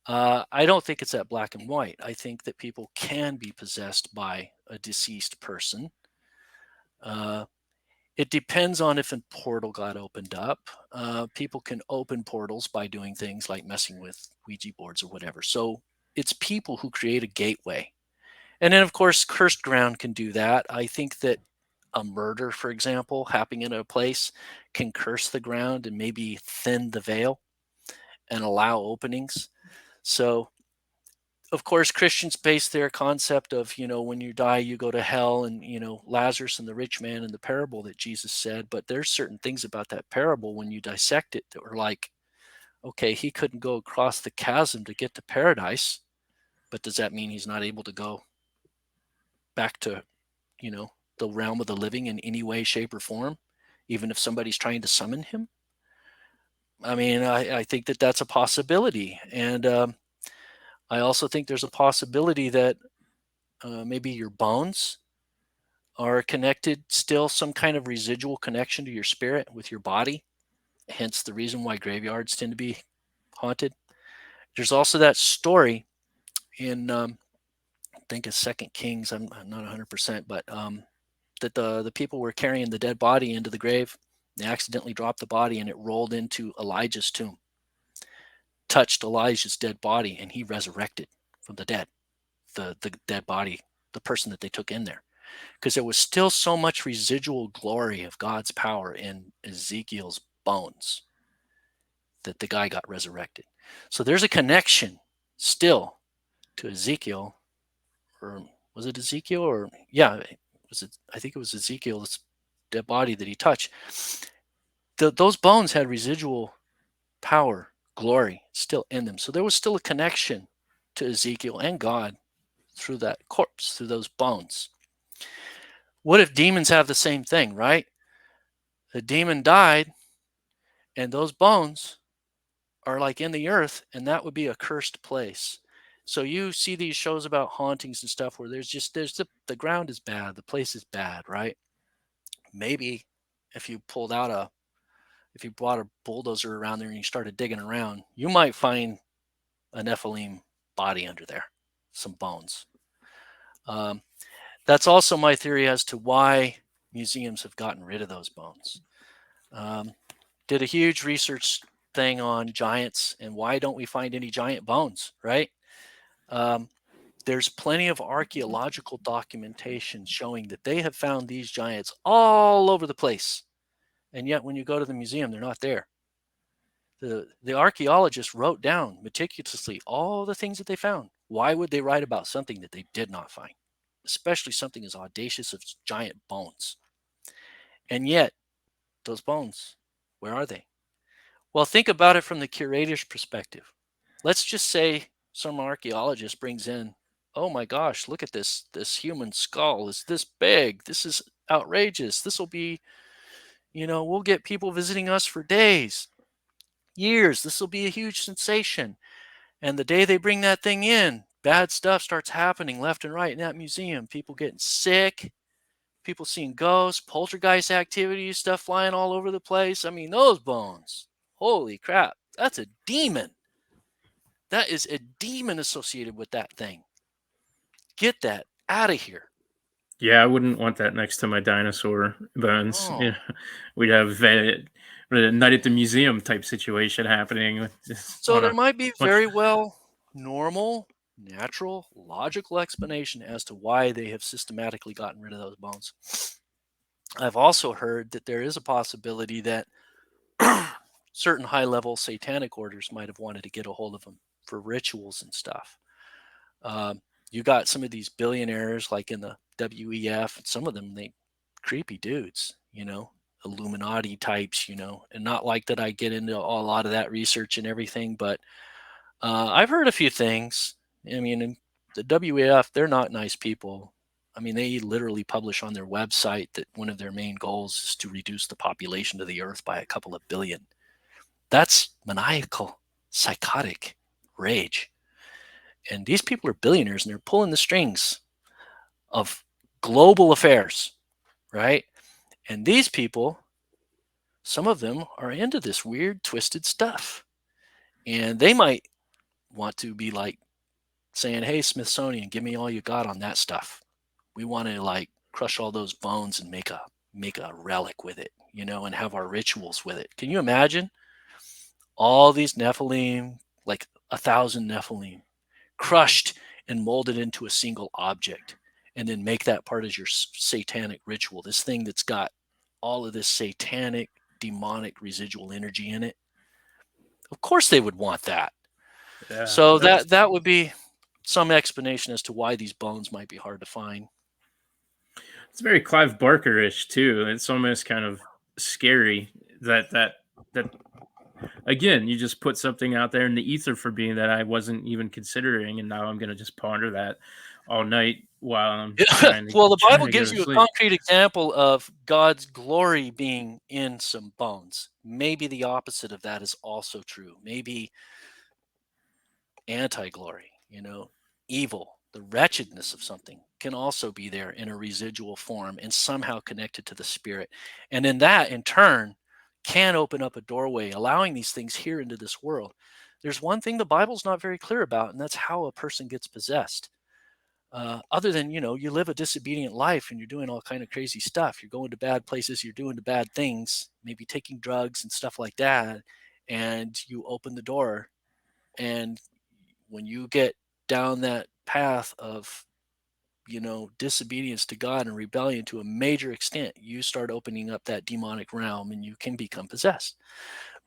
I don't think it's that black and white. I think that people can be possessed by a deceased person. It depends on if a portal got opened up. People can open portals by doing things like messing with Ouija boards or whatever. So it's people who create a gateway. And then, of course, cursed ground can do that. I think that a murder, for example, happening in a place can curse the ground and maybe thin the veil and allow openings. So, of course, Christians base their concept of, you know, when you die, you go to hell, and, you know, Lazarus and the rich man in the parable that Jesus said. But there's certain things about that parable when you dissect it that were like, okay, he couldn't go across the chasm to get to paradise, but does that mean he's not able to go back to, you know, the realm of the living in any way, shape, or form, even if somebody's trying to summon him? I mean, I think that that's a possibility. And I also think there's a possibility that maybe your bones are connected, still some kind of residual connection to your spirit with your body, hence the reason why graveyards tend to be haunted. There's also that story in, I think it's Second Kings, I'm not 100%, but that the people were carrying the dead body into the grave. They accidentally dropped the body and it rolled into Elijah's tomb, touched Elijah's dead body, and he resurrected from the dead, the dead body, the person that they took in there. Because there was still so much residual glory of God's power in Ezekiel's bones that the guy got resurrected. So there's a connection still to Ezekiel, or was it Ezekiel? Or yeah, was it? I think it was Ezekiel's dead body that he touched. Those bones had residual power, glory still in them. So there was still a connection to Ezekiel and God through that corpse, through those bones. What if demons have the same thing, right? The demon died, and those bones are like in the earth, and that would be a cursed place. So you see these shows about hauntings and stuff where there's the ground is bad, the place is bad, right? Maybe if you brought a bulldozer around there and you started digging around, you might find a Nephilim body under there, some bones. That's also my theory as to why museums have gotten rid of those bones. Did a huge research thing on giants and why don't we find any giant bones, right? There's plenty of archaeological documentation showing that they have found these giants all over the place. And yet when you go to the museum, they're not there. The archaeologists wrote down meticulously all the things that they found. Why would they write about something that they did not find? Especially something as audacious as giant bones. And yet, those bones, where are they? Well, think about it from the curator's perspective. Let's just say some archaeologist brings in, oh my gosh, look at this human skull is this big. This is outrageous. This will be, we'll get people visiting us for days, years. This will be a huge sensation. And the day they bring that thing in, bad stuff starts happening left and right in that museum. People getting sick, people seeing ghosts, poltergeist activities, stuff flying all over the place. I mean, those bones, holy crap, that's a demon. That is a demon associated with that thing. Get that out of here. Yeah, I wouldn't want that next to my dinosaur bones. Oh. Yeah, we'd have a night at the museum type situation happening. Just So on there a might be bunch. very well normal, natural, logical explanation as to why they have systematically gotten rid of those bones. I've also heard that there is a possibility that certain high-level satanic orders might have wanted to get a hold of them for rituals and stuff. You got some of these billionaires like in the WEF, and some of them, they creepy dudes, Illuminati types, and not like that I get into a lot of that research and everything, but I've heard a few things. I mean, in the WEF, they're not nice people. I mean, they literally publish on their website that one of their main goals is to reduce the population of the earth by a couple of billion. That's maniacal, psychotic rage. And these people are billionaires and they're pulling the strings of global affairs, right? And these people, some of them are into this weird, twisted stuff. And they might want to be like saying, hey, Smithsonian, give me all you got on that stuff. We want to like crush all those bones and make a relic with it, and have our rituals with it. Can you imagine all these Nephilim, like 1,000 Nephilim, crushed and molded into a single object, and then make that part as your satanic ritual, this thing that's got all of this satanic, demonic residual energy in it? Of course they would want that. Yeah, So that would be some explanation as to why these bones might be hard to find. it's very Clive Barker-ish too. It's almost kind of scary that again, you just put something out there in the ether for being that I wasn't even considering, and now I'm gonna just ponder that all night while I'm Well, the trying Bible to go gives to you a sleep. concrete example of God's glory being in some bones. Maybe the opposite of that is also true. Maybe anti-glory, evil, the wretchedness of something can also be there in a residual form and somehow connected to the spirit. And then that in turn can open up a doorway, allowing these things here into this world. There's one thing the Bible's not very clear about, and that's how a person gets possessed. Other than, you live a disobedient life and you're doing all kind of crazy stuff. You're going to bad places, you're doing the bad things, maybe taking drugs and stuff like that. And you open the door, and when you get down that path of disobedience to God and rebellion to a major extent, you start opening up that demonic realm and you can become possessed.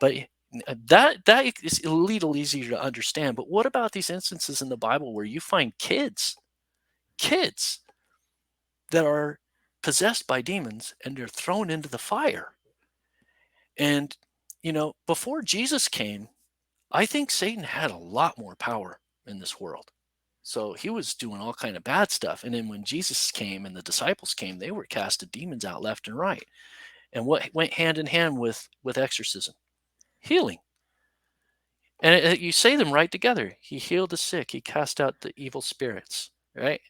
But that is a little easier to understand. But what about these instances in the Bible where you find kids that are possessed by demons and they're thrown into the fire? And before Jesus came, I think Satan had a lot more power in this world. So he was doing all kind of bad stuff. And then when Jesus came and the disciples came, they were casting demons out left and right. And what went hand in hand with exorcism? Healing. And you say them right together. He healed the sick. He cast out the evil spirits. Right?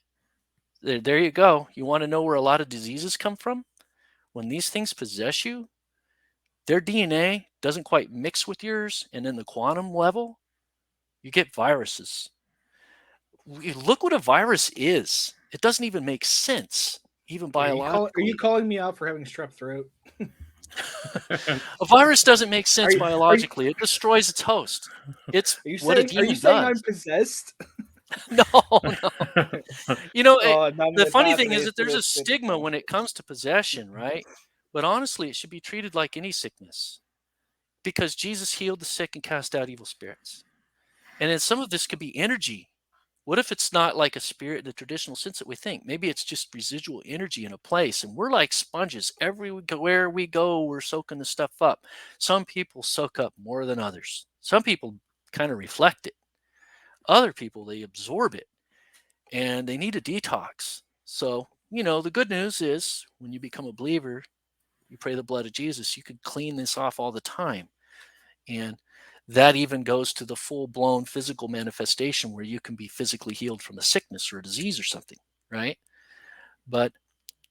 There you go. You want to know where a lot of diseases come from? When these things possess you, their DNA doesn't quite mix with yours. And in the quantum level, you get viruses. Look what a virus is. It doesn't even make sense, even biologically. Are you calling me out for having strep throat? A virus doesn't make sense biologically. It destroys its host. It's Are you what a saying? demon Are you saying does. I'm possessed? No. The funny thing is that there's a interested. stigma when it comes to possession, right? But honestly, it should be treated like any sickness, because Jesus healed the sick and cast out evil spirits. And then some of this could be energy. What if it's not like a spirit in the traditional sense that we think? Maybe it's just residual energy in a place, and we're like sponges. Everywhere we go, we're soaking the stuff up. Some people soak up more than others. Some people kind of reflect it. Other people, they absorb it, and they need a detox. So, the good news is when you become a believer, you pray the blood of Jesus, you can clean this off all the time. And that even goes to the full-blown physical manifestation where you can be physically healed from a sickness or a disease or something, right? But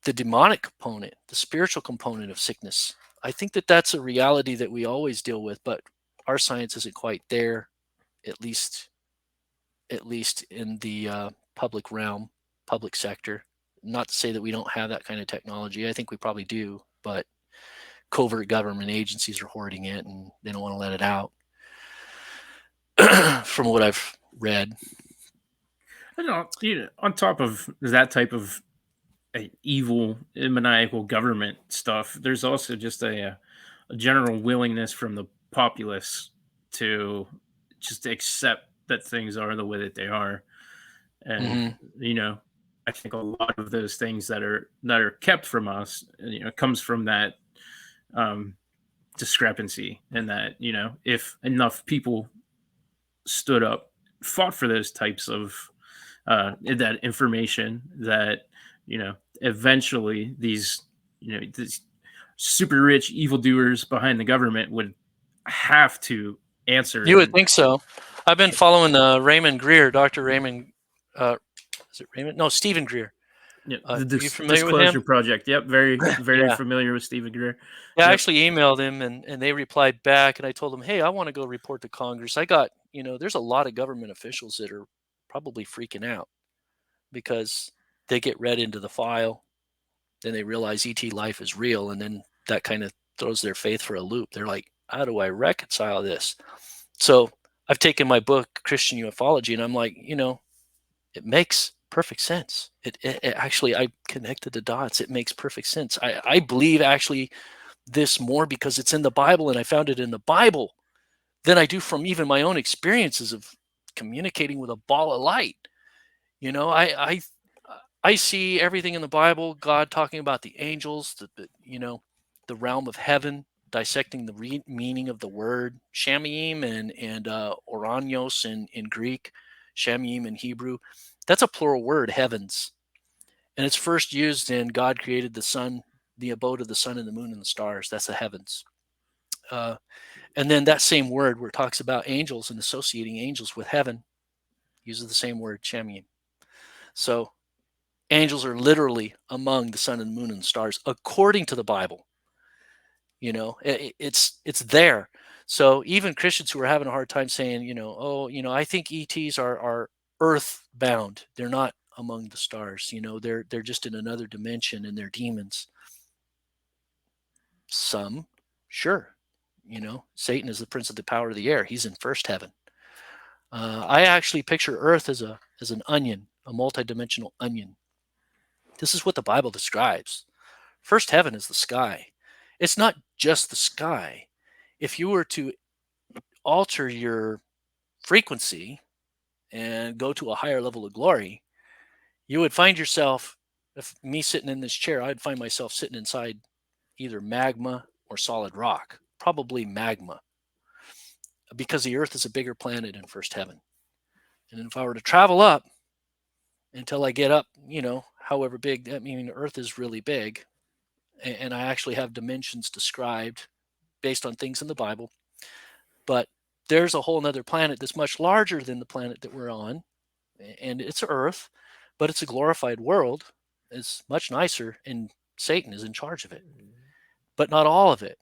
the demonic component, the spiritual component of sickness, I think that that's a reality that we always deal with, but our science isn't quite there, at least in the public realm, public sector. Not to say that we don't have that kind of technology. I think we probably do, but covert government agencies are hoarding it and they don't want to let it out. From what I've read. On top of that type of evil, maniacal government stuff, there's also just a general willingness from the populace to just accept that things are the way that they are. And I think a lot of those things that are kept from us, comes from that discrepancy, and that if enough people stood up, fought for those types of that information, that eventually these super rich evendoers behind the government would have to answer. You would think so. I've been following Raymond Greer, Dr. Raymond. Is it Raymond? No, Stephen Greer. Yeah, you the familiar with Disclosure him? Project. Yep, very Yeah. familiar with Stephen Greer. Yeah, I Yep. actually emailed him and they replied back, and I told them, hey, I want to go report to Congress. I got, there's a lot of government officials that are probably freaking out because they get read into the file, then they realize ET life is real, and then that kind of throws their faith for a loop. They're like, how do I reconcile this? So I've taken my book, Christian UFOlogy, and I'm like, it makes perfect sense. It actually, I connected the dots. It makes perfect sense. I believe actually this more because it's in the Bible, and I found it in the Bible, than I do from even my own experiences of communicating with a ball of light. I see everything in the Bible, God talking about the angels, the realm of heaven, dissecting the meaning of the word, Shamaim and Oranios in Greek, Shamaim in Hebrew. That's a plural word, heavens. And it's first used in God created the sun, the abode of the sun and the moon and the stars. That's the heavens. And then that same word where it talks about angels and associating angels with heaven uses the same word, Shamaim. So angels are literally among the sun and the moon and the stars, according to the Bible. It's there. So even Christians who are having a hard time saying, I think ETs are earthbound. They're not among the stars. They're just in another dimension and they're demons. Some, sure. Satan is the prince of the power of the air. He's in first heaven. I actually picture Earth as an onion, a multidimensional onion. This is what the Bible describes. First heaven is the sky. It's not just the sky. If you were to alter your frequency and go to a higher level of glory, you would find yourself, if me sitting in this chair, I'd find myself sitting inside either magma or solid rock, probably magma, because the Earth is a bigger planet in first heaven. And if I were to travel up until I get up, however big, that meaning Earth is really big, and I actually have dimensions described based on things in the Bible. But there's a whole nother planet that's much larger than the planet that we're on, and it's Earth, but it's a glorified world. It's much nicer, and Satan is in charge of it. But not all of it.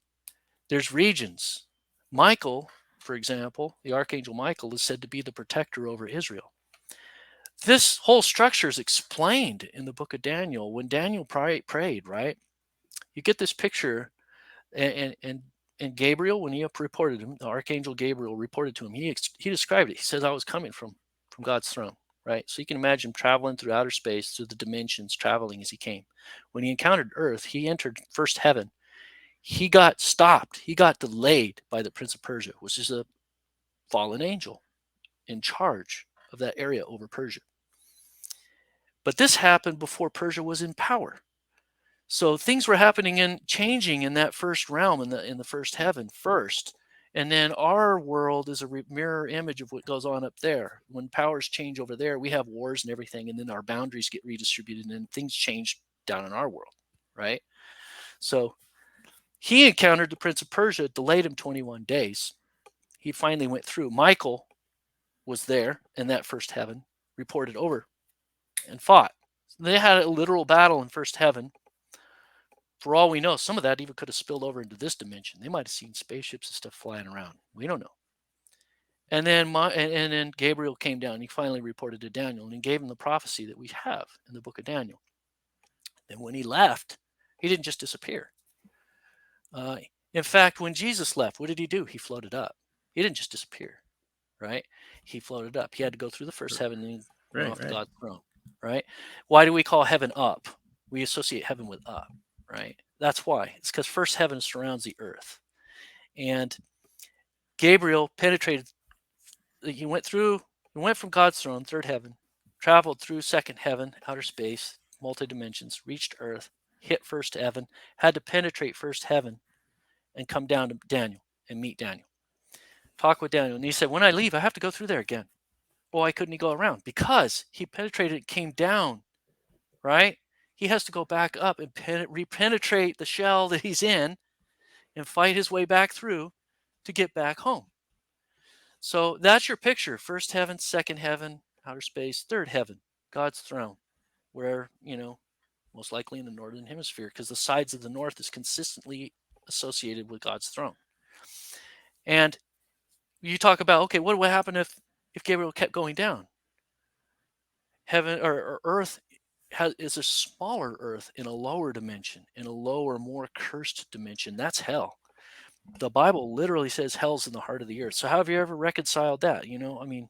There's regions. Michael, for example, the Archangel Michael, is said to be the protector over Israel. This whole structure is explained in the book of Daniel. When Daniel prayed, right? You get this picture, and Gabriel, when he reported him, the Archangel Gabriel reported to him, he described it. He says, I was coming from God's throne, right? So you can imagine traveling through outer space, through the dimensions, traveling as he came. When he encountered Earth, he entered first heaven. He got stopped. He got delayed by the Prince of Persia, which is a fallen angel in charge of that area over Persia. But this happened before Persia was in power. So things were happening and changing in that first realm, in the first heaven first. And then our world is a mirror image of what goes on up there. When powers change over there, we have wars and everything, and then our boundaries get redistributed and things change down in our world, right? So he encountered the Prince of Persia, delayed him 21 days. he finally went through. Michael was there in that first heaven, reported over and fought. They had a literal battle in first heaven. For all we know, some of that even could have spilled over into this dimension. They might have seen spaceships and stuff flying around. We don't know. And then then Gabriel came down. He finally reported to Daniel, and he gave him the prophecy that we have in the book of Daniel. And when he left, he didn't just disappear. In fact, when Jesus left, what did he do? He floated up. He didn't just disappear, right? He floated up. He had to go through the first heaven and went off God's throne, right? Why do we call heaven up? We associate heaven with up, right? That's why. It's because first heaven surrounds the earth. And Gabriel penetrated, he went from God's throne, third heaven, traveled through second heaven, outer space, multi-dimensions, reached earth, hit first heaven, had to penetrate first heaven and come down to Daniel and meet Daniel. Talk with Daniel. And he said, when I leave, I have to go through there again. Well, why couldn't he go around? Because he penetrated, came down, right? He has to go back up and repenetrate the shell that he's in and fight his way back through to get back home. So that's your picture. First heaven, second heaven, outer space, third heaven, God's throne, where, most likely in the northern hemisphere, because the sides of the north is consistently associated with God's throne. And you talk about, okay, what would happen if Gabriel kept going down? Heaven or earth is a smaller earth in a lower dimension, in a lower, more cursed dimension. That's hell. The Bible literally says hell's in the heart of the earth. So how have you ever reconciled that? You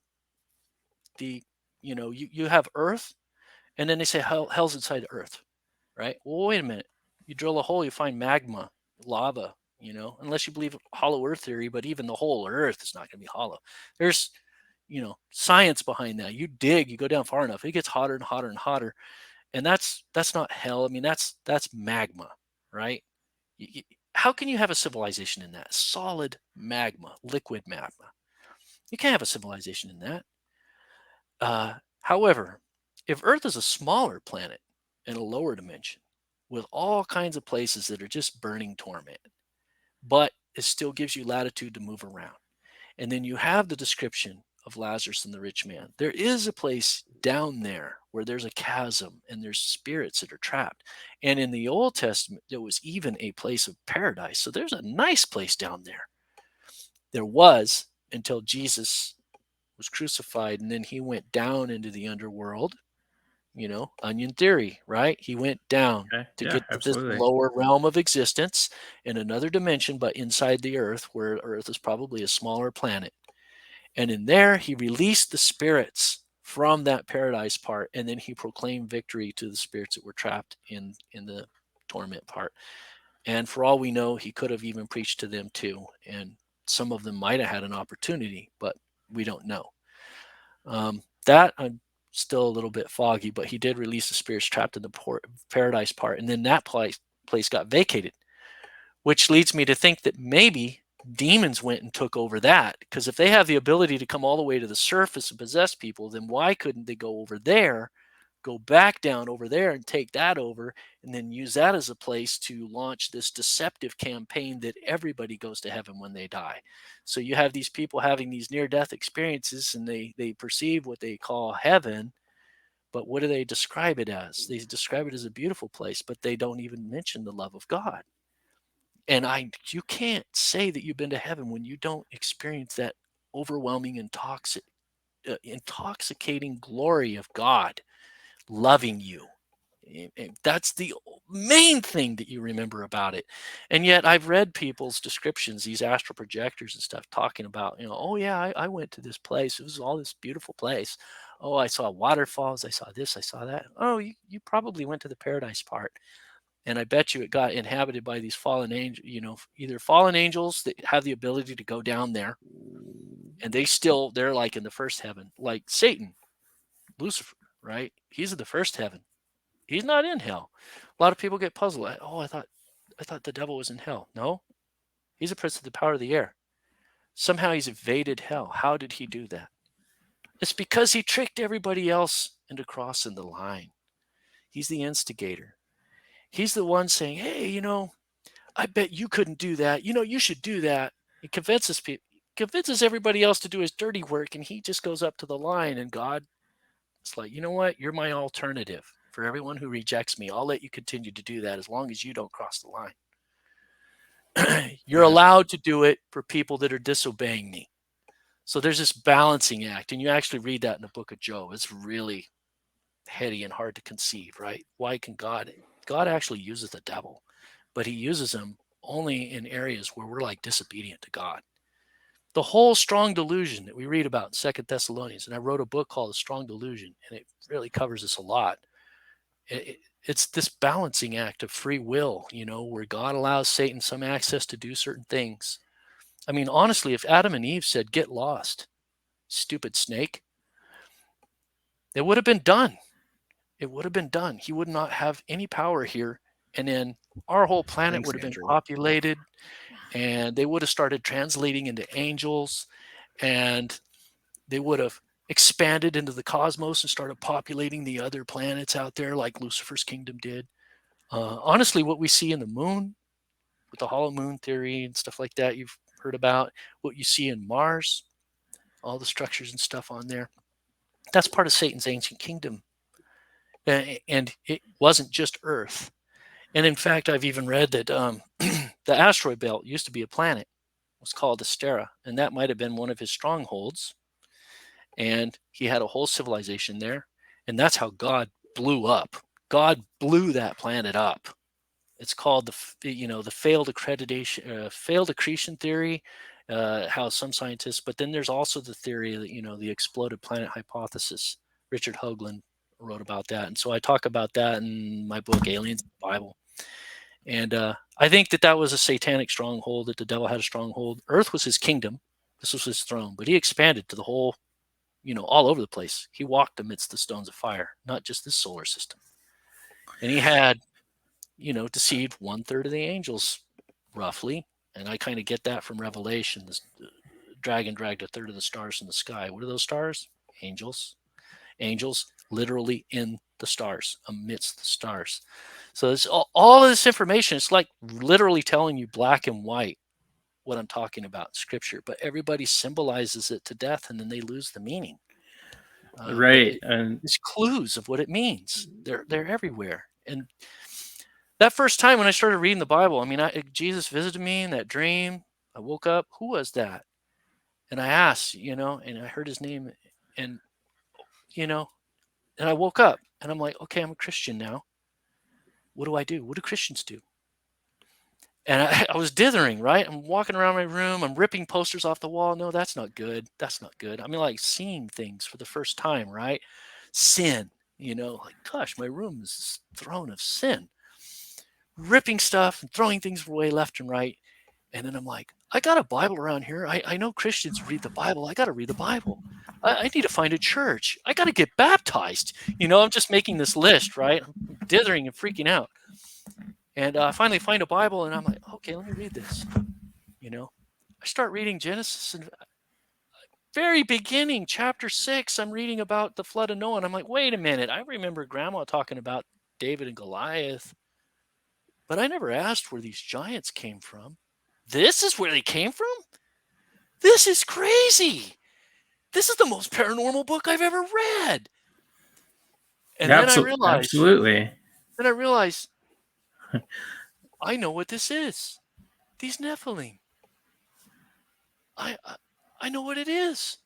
have earth, and then they say hell's inside the earth, right? Well, wait a minute. You drill a hole, you find magma, lava, unless you believe hollow earth theory, but even the whole earth is not going to be hollow. There's, science behind that. You dig, you go down far enough, it gets hotter and hotter and hotter. And that's not hell. I mean, that's magma, right? How can you have a civilization in that? Solid magma, liquid magma. You can't have a civilization in that. However, if Earth is a smaller planet in a lower dimension with all kinds of places that are just burning torment, but it still gives you latitude to move around. And then you have the description of Lazarus and the rich man. There is a place down there where there's a chasm and there's spirits that are trapped. And in the Old Testament, there was even a place of paradise. So there's a nice place down there. There was until Jesus was crucified, and then he went down into the underworld. Onion theory, right? He went down to get to this lower realm of existence in another dimension, but inside the earth, where Earth is probably a smaller planet. And in there, he released the spirits from that paradise part, and then he proclaimed victory to the spirits that were trapped in the torment part. And for all we know, he could have even preached to them too. And some of them might have had an opportunity, but we don't know. That I'm still a little bit foggy, but he did release the spirits trapped in the paradise part. And then that place got vacated, which leads me to think that maybe demons went and took over that, because if they have the ability to come all the way to the surface and possess people, then why couldn't they go over there, go back down over there and take that over, and then use that as a place to launch this deceptive campaign that everybody goes to heaven when they die? So you have these people having these near-death experiences, and they perceive what they call heaven, but what do they describe it as? They describe it as a beautiful place, but they don't even mention the love of God. And you can't say that you've been to heaven when you don't experience that overwhelming, intoxicating glory of God loving you. That's the main thing that you remember about it. And yet I've read people's descriptions, these astral projectors and stuff, talking about, oh yeah, I went to this place. It was all this beautiful place. Oh, I saw waterfalls. I saw this, I saw that. Oh, you probably went to the paradise part. And I bet you it got inhabited by these fallen angels, either fallen angels that have the ability to go down there, and they're like in the first heaven, like Satan, Lucifer, right? He's in the first heaven. He's not in hell. A lot of people get puzzled. I thought the devil was in hell. No, he's a prince of the power of the air. Somehow he's evaded hell. How did he do that? It's because he tricked everybody else into crossing the line. He's the instigator. He's the one saying, hey, I bet you couldn't do that. You should do that. He convinces people. convinces everybody else to do his dirty work, and he just goes up to the line, and God is like, you know what? You're my alternative. For everyone who rejects me, I'll let you continue to do that as long as you don't cross the line. You're allowed to do it for people that are disobeying me. So there's this balancing act, and you actually read that in the book of Job. It's really heady and hard to conceive, right? Why can God actually uses the devil, but he uses him only in areas where we're like disobedient to God. The whole strong delusion that we read about in Second Thessalonians, and I wrote a book called The Strong Delusion, and it really covers this a lot. It's this balancing act of free will, where God allows Satan some access to do certain things. I mean, honestly, if Adam and Eve said, "Get lost, stupid snake," it would have been done. It would have been done. He would not have any power here. And then our whole planet Thanks, would have been Andrew. populated, and they would have started translating into angels, and they would have expanded into the cosmos and started populating the other planets out there like Lucifer's kingdom did. Honestly, what we see in the moon with the hollow moon theory and stuff like that you've heard about, what you see in Mars, all the structures and stuff on there, that's part of Satan's ancient kingdom. And it wasn't just Earth. And in fact, I've even read that the asteroid belt used to be a planet. It was called Astera, and that might have been one of his strongholds. And he had a whole civilization there, and that's how God blew up. God blew that planet up. It's called the failed accretion theory. How some scientists, but then there's also the theory that the exploded planet hypothesis. Richard Hoagland wrote about that, and so I talk about that in my book Aliens in the Bible. And I think that was a satanic stronghold, that the devil had a stronghold. Earth was his kingdom. This was his throne, but he expanded to the whole, all over the place. He walked amidst the stones of fire, not just this solar system. And he had, deceived 1/3 of the angels, roughly. And I kind of get that from Revelation. This dragon dragged 1/3 of the stars in the sky. What are those stars? Angels. Angels literally in the stars, amidst the stars. So it's all of this information. It's like literally telling you black and white what I'm talking about in scripture, but everybody symbolizes it to death, and then they lose the meaning. Right. And these clues of what it means, they're everywhere. And that first time when I started reading the Bible, I mean, Jesus visited me in that dream. I woke up. Who was that? And I asked, and I heard his name, and and I woke up, and I'm like, okay, I'm a Christian now. What do I do? What do Christians do? And I was dithering, right? I'm walking around my room. I'm ripping posters off the wall. No, that's not good. That's not good. I mean, like seeing things for the first time, right? Sin, like, gosh, my room is this throne of sin. Ripping stuff and throwing things away left and right. And then I'm like, I got a Bible around here. I know Christians read the Bible. I got to read the Bible. I need to find a church. I got to get baptized. I'm just making this list, right? I'm dithering and freaking out. And I finally find a Bible, and I'm like, okay, let me read this. I start reading Genesis, and very beginning, chapter 6, I'm reading about the flood of Noah. And I'm like, wait a minute. I remember Grandma talking about David and Goliath, but I never asked where these giants came from. This is where they came from? This is crazy. This is the most paranormal book I've ever read. And then I realized, absolutely. Then I realized, I know what this is. These Nephilim. I know what it is.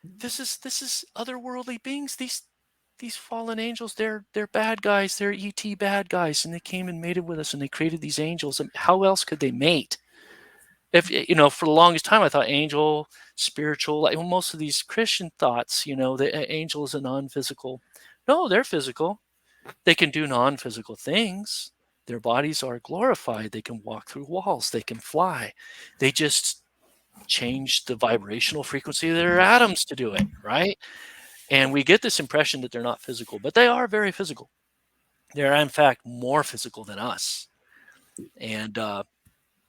This is otherworldly beings. These fallen angels. They're bad guys. They're ET bad guys, and they came and mated with us, and they created these angels. And how else could they mate? If for the longest time, I thought angel, spiritual, like most of these Christian thoughts, the angel is a non-physical. No, they're physical. They can do non-physical things. Their bodies are glorified. They can walk through walls. They can fly. They just change the vibrational frequency of their atoms to do it, right? And we get this impression that they're not physical, but they are very physical. They're, in fact, more physical than us. And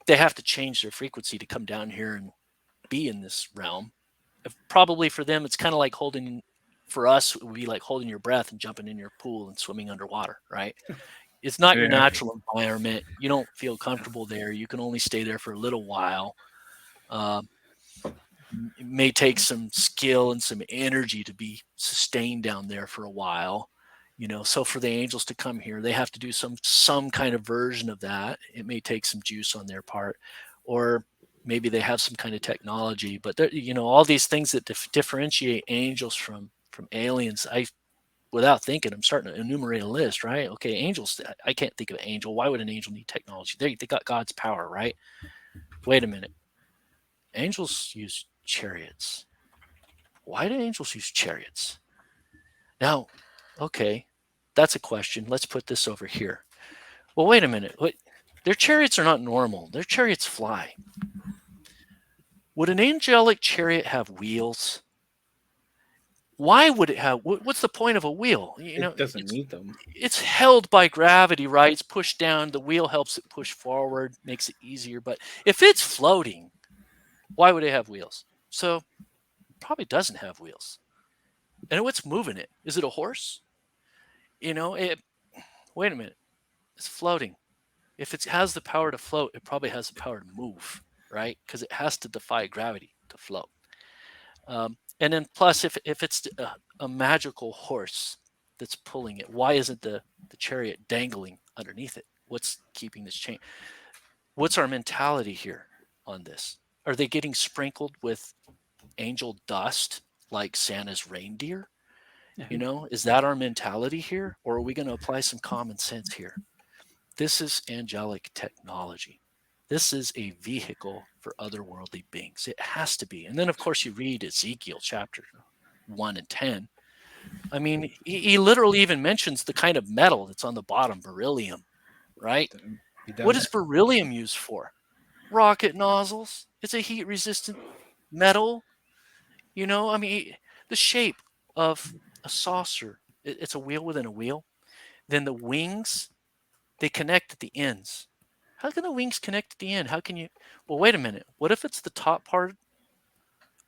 they have to change their frequency to come down here and be in this realm. Probably for them, it's kind of like for us, it would be like holding your breath and jumping in your pool and swimming underwater, right? It's not your natural environment. You don't feel comfortable there. You can only stay there for a little while. It may take some skill and some energy to be sustained down there for a while. So for the angels to come here, they have to do some kind of version of that. It may take some juice on their part, or maybe they have some kind of technology. But all these things that differentiate angels from aliens, without thinking, I'm starting to enumerate a list, right? Okay, angels. I can't think of an angel. Why would an angel need technology? They got God's power, right? Wait a minute. Angels use chariots. Why do angels use chariots? Now, okay, that's a question. Let's put this over here. Well, wait a minute. Their chariots are not normal. Their chariots fly. Would an angelic chariot have wheels? Why would it have? What's the point of a wheel? It doesn't need them. It's held by gravity, right? It's pushed down. The wheel helps it push forward, makes it easier. But if it's floating, why would it have wheels? So it probably doesn't have wheels. And what's moving it? Is it a horse? Wait a minute. It's floating. If it has the power to float, it probably has the power to move, right? Because it has to defy gravity to float. And then plus, if it's a magical horse that's pulling it, why isn't the chariot dangling underneath it? What's keeping this chain? What's our mentality here on this? Are they getting sprinkled with angel dust like Santa's reindeer? Is that our mentality here? Or are we going to apply some common sense here? This is angelic technology. This is a vehicle for otherworldly beings. It has to be. And then, of course, you read Ezekiel chapter 1 and 10. I mean, he literally even mentions the kind of metal that's on the bottom, beryllium, right? What is beryllium used for? Rocket nozzles. It's a heat-resistant metal. The shape of a saucer, it's a wheel within a wheel. Then the wings, they connect at the ends. How can the wings connect at the end? How can you? Well, wait a minute. What if it's the top part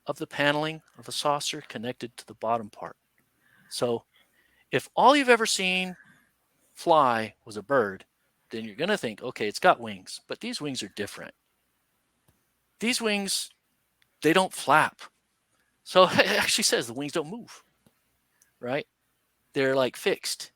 of the paneling of a saucer connected to the bottom part? So if all you've ever seen fly was a bird, then you're going to think, okay, it's got wings, but these wings are different. These wings, they don't flap. So it actually says the wings don't move, right? They're like fixed.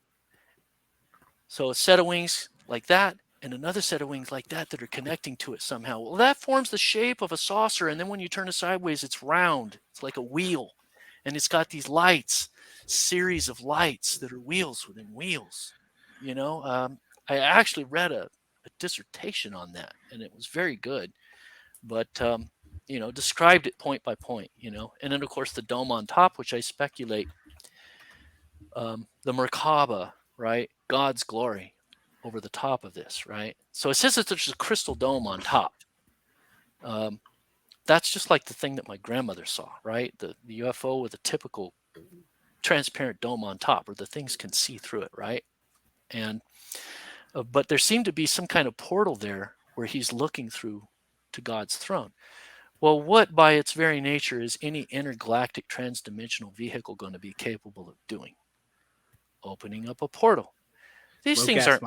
So a set of wings like that and another set of wings like that are connecting to it somehow. Well, that forms the shape of a saucer. And then when you turn it sideways, it's round. It's like a wheel. And it's got these lights, series of lights that are wheels within wheels. I actually read a dissertation on that, and it was very good. But, described it point by point, And then, of course, the dome on top, which I speculate, the Merkaba, right? God's glory over the top of this, right? So it says that there's a crystal dome on top. That's just like the thing that my grandmother saw, right? The UFO with a typical transparent dome on top where the things can see through it, right? And but there seemed to be some kind of portal there where he's looking through to God's throne. Well, what by its very nature is any intergalactic transdimensional vehicle going to be capable of doing? Opening up a portal. These things aren't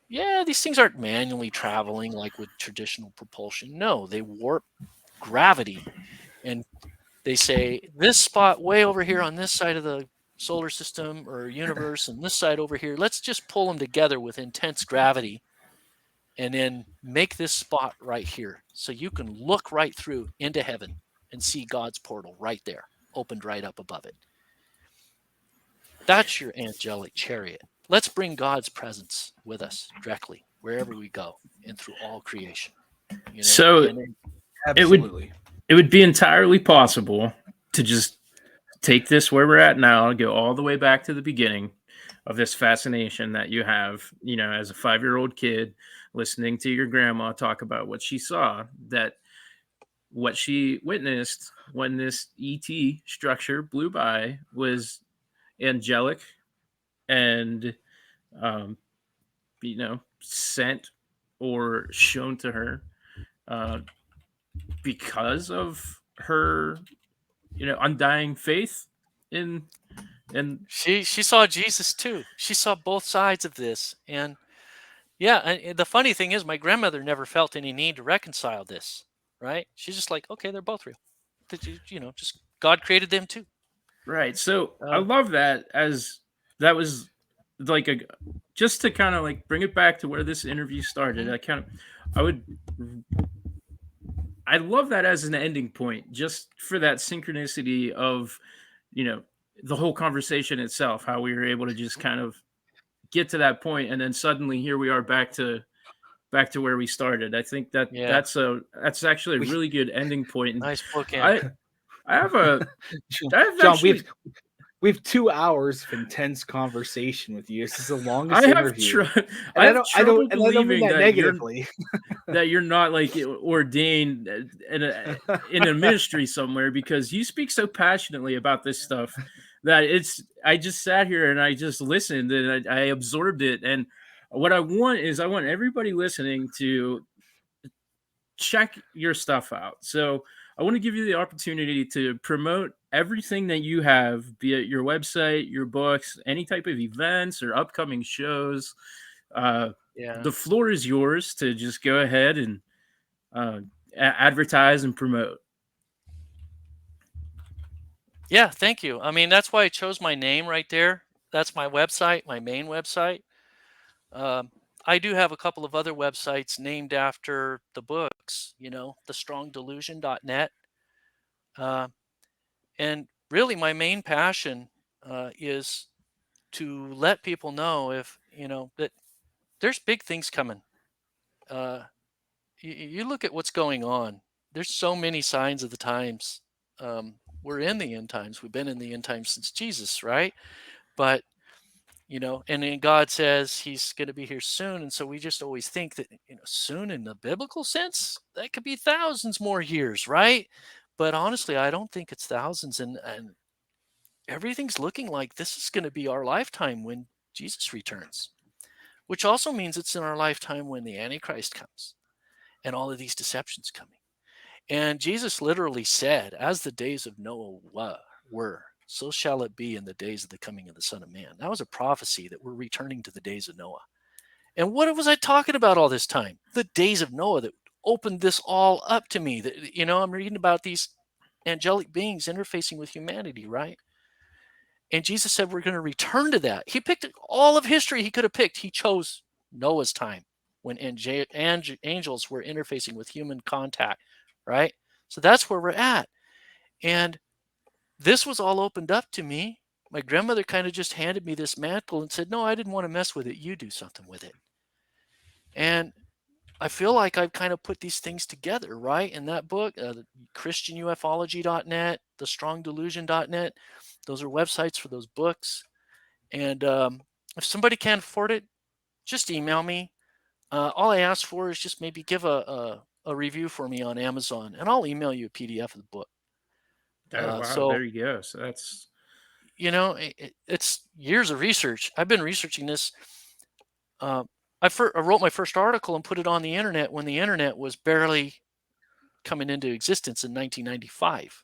these things aren't manually traveling like with traditional propulsion. No, they warp gravity, and they say this spot way over here on this side of the solar system or universe and this side over here, let's just pull them together with intense gravity and then make this spot right here so you can look right through into heaven and see God's portal right there, opened right up above it. That's your angelic chariot. Let's bring God's presence with us directly wherever we go and through all creation. So Absolutely. it would be entirely possible to just take this where we're at now, go all the way back to the beginning of this fascination that you have, as a 5-year-old kid listening to your grandma talk about what she saw, that what she witnessed when this ET structure blew by was angelic and, sent or shown to her because of her, undying faith in. And she saw Jesus too. She saw both sides of this. And and the funny thing is my grandmother never felt any need to reconcile this, right? She's just like, okay, they're both real. that just God created them too. Right. So I love that, as that was like just to kind of like bring it back to where this interview started. I love that as an ending point, just for that synchronicity of, the whole conversation itself, how we were able to just kind of get to that point, and then suddenly here we are back to where we started. I think that Yeah. that's actually a really good ending point. And Nice bookend. I have a John, we've 2 hours of intense conversation with you. This is the longest interview. I have trouble believing that negatively. that you're not like ordained in a ministry somewhere, because you speak so passionately about this stuff that I just sat here and I just listened and I absorbed it. And what I want everybody listening to check your stuff out. So I want to give you the opportunity to promote everything that you have, be it your website, your books, any type of events or upcoming shows. The floor is yours to just go ahead and advertise and promote. Yeah, thank you. I mean, that's why I chose my name right there. That's my website, my main website. I do have a couple of other websites named after the books, thestrongdelusion.net. And really my main passion is to let people know that there's big things coming. You look at what's going on. There's so many signs of the times. We're in the end times. We've been in the end times since Jesus, right? But and then God says he's going to be here soon. And so we just always think that, soon in the biblical sense, that could be thousands more years, right? But honestly, I don't think it's thousands. And everything's looking like this is going to be our lifetime when Jesus returns, which also means it's in our lifetime when the Antichrist comes and all of these deceptions coming. And Jesus literally said, as the days of Noah were, so shall it be in the days of the coming of the Son of Man. That was a prophecy that we're returning to the days of Noah. And what was I talking about all this time? The days of Noah that opened this all up to me. That I'm reading about these angelic beings interfacing with humanity, right? And Jesus said we're going to return to that. He picked all of history he could have picked. He chose Noah's time when angels were interfacing with human contact, right? So that's where we're at. And this was all opened up to me. My grandmother kind of just handed me this mantle and said, no, I didn't want to mess with it. You do something with it. And I feel like I've kind of put these things together, right? In that book, ChristianUFOlogy.net, thestrongdelusion.net, those are websites for those books. And if somebody can't afford it, just email me. All I ask for is just maybe give a review for me on Amazon, and I'll email you a PDF of the book. Wow, so there you go. So that's, it's years of research. I've been researching this. I wrote my first article and put it on the internet when the internet was barely coming into existence in 1995.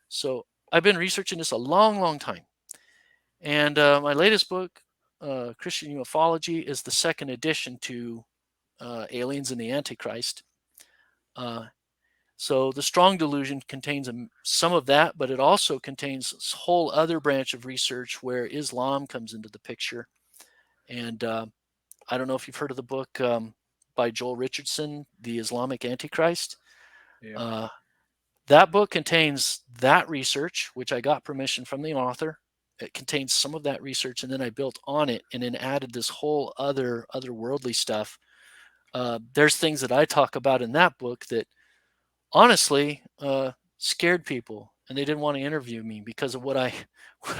So I've been researching this a long, long time. And my latest book, Christian UFOlogy, is the second edition to Aliens and the Antichrist. So the Strong Delusion contains some of that, but it also contains this whole other branch of research where Islam comes into the picture. And I don't know if you've heard of the book by Joel Richardson, The Islamic Antichrist. Yeah. That book contains that research, which I got permission from the author. It contains some of that research, and then I built on it and then added this whole otherworldly stuff. There's things that I talk about in that book that honestly scared people, and they didn't want to interview me because of what I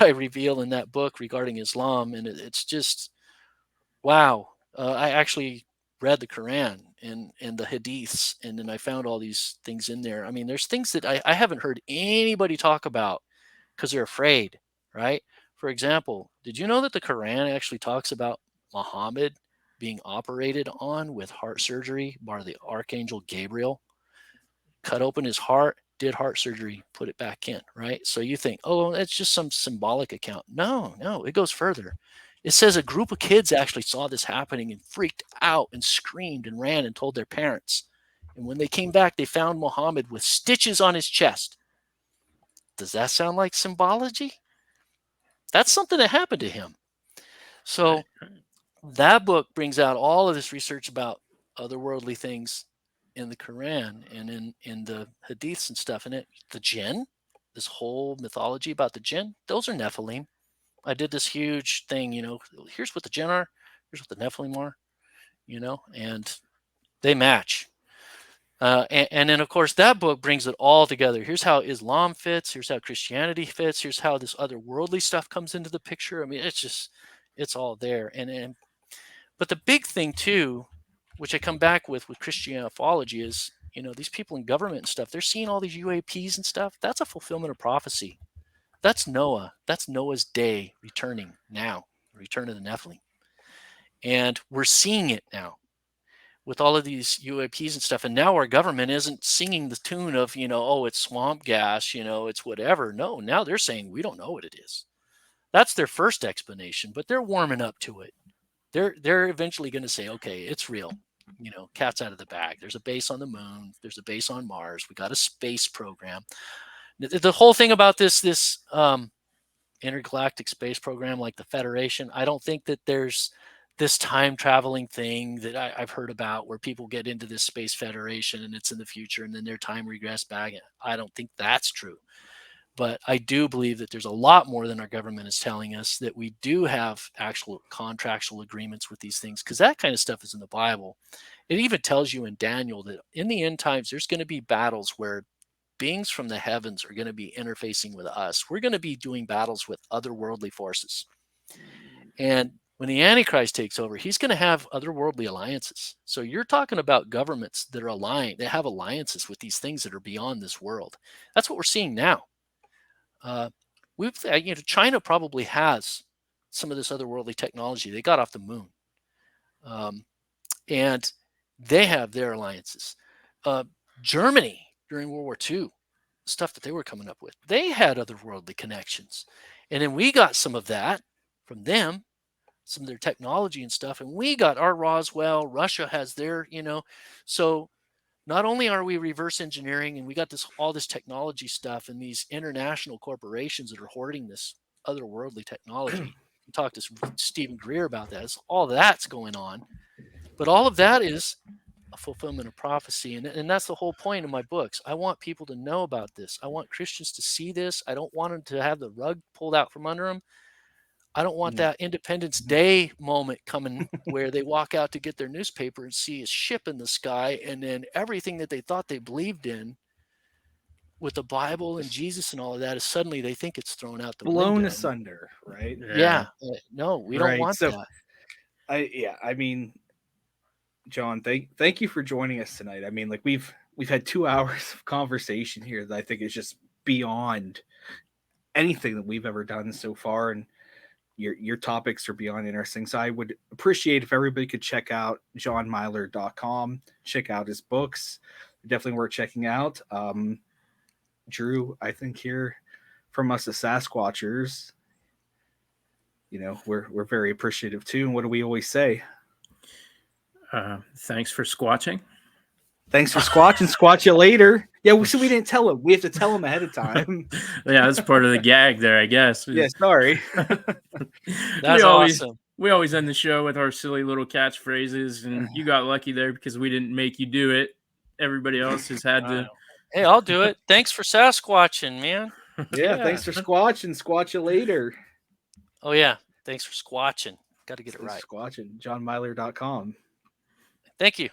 reveal in that book regarding Islam. And it's just, wow. I actually read the Quran and the Hadiths, and then I found all these things in there. I mean, there's things that I haven't heard anybody talk about because they're afraid, right? For example, did you know that the Quran actually talks about Muhammad being operated on with heart surgery by the Archangel Gabriel? Cut open his heart, did heart surgery, put it back in, right? So you think, oh, that's just some symbolic account. No, it goes further. It says a group of kids actually saw this happening and freaked out and screamed and ran and told their parents. And when they came back, they found Muhammad with stitches on his chest. Does that sound like symbology? That's something that happened to him. So that book brings out all of this research about otherworldly things in the Quran and in the hadiths and stuff. And the jinn, this whole mythology about the jinn, those are Nephilim. I did this huge thing, here's what the jinn are, here's what the Nephilim are, and they match. And then, of course, that book brings it all together. Here's how Islam fits. Here's how Christianity fits. Here's how this otherworldly stuff comes into the picture. I mean, it's all there. But the big thing, too, which I come back with Christian UFOlogy is, these people in government and stuff, they're seeing all these UAPs and stuff. That's a fulfillment of prophecy. That's Noah. That's Noah's day returning now, return of the Nephilim. And we're seeing it now with all of these UAPs and stuff. And now our government isn't singing the tune of, it's swamp gas, it's whatever. No, now they're saying, we don't know what it is. That's their first explanation, but they're warming up to it. They're eventually going to say, okay, it's real. Cat's out of the bag. There's a base on the moon. There's a base on Mars. We got a space program. The whole thing about this intergalactic space program, like the Federation, I don't think that there's this time traveling thing that I've heard about where people get into this space federation and it's in the future and then their time regress back. I don't think that's true. But I do believe that there's a lot more than our government is telling us, that we do have actual contractual agreements with these things, because that kind of stuff is in the Bible. It even tells you in Daniel that in the end times, there's going to be battles where beings from the heavens are going to be interfacing with us. We're going to be doing battles with otherworldly forces. And when the Antichrist takes over, he's going to have otherworldly alliances. So you're talking about governments that are aligned, that have alliances with these things that are beyond this world. That's what we're seeing now. China probably has some of this otherworldly technology. They got off the moon, and they have their alliances. Germany during World War II, stuff that they were coming up with, they had otherworldly connections, and then we got some of that from them, some of their technology and stuff, and we got our Roswell. Russia has their, so. Not only are we reverse engineering and we got all this technology stuff and these international corporations that are hoarding this otherworldly technology. We talked to Stephen Greer about that. All that's going on. But all of that is a fulfillment of prophecy. And that's the whole point of my books. I want people to know about this. I want Christians to see this. I don't want them to have the rug pulled out from under them. I don't want that Independence Day moment coming where they walk out to get their newspaper and see a ship in the sky, and then everything that they thought they believed in with the Bible and Jesus and all of that is suddenly they think it's thrown out the blown window. asunder, right? Yeah. No, we don't want that. I mean, John, thank you for joining us tonight. I mean, like we've had 2 hours of conversation here that I think is just beyond anything that we've ever done so far, and your topics are beyond interesting. So I would appreciate if everybody could check out johnmilor.com, check out his books. Definitely worth checking out. Drew, I think here from us as Sasquatchers, we're very appreciative too. And what do we always say? Thanks for squatching. Thanks for squatching. Squatch you later. Yeah, so we didn't tell him. We have to tell him ahead of time. Yeah, that's part of the gag there, I guess. Yeah, sorry. That's awesome. We always end the show with our silly little catchphrases, and you got lucky there because we didn't make you do it. Everybody else has had to. Hey, I'll do it. Thanks for Sasquatching, man. Yeah, thanks for squatching. Squatch you later. Oh, yeah. Thanks for squatching. Got to get it right. Squatching. johnmilor.com. Thank you.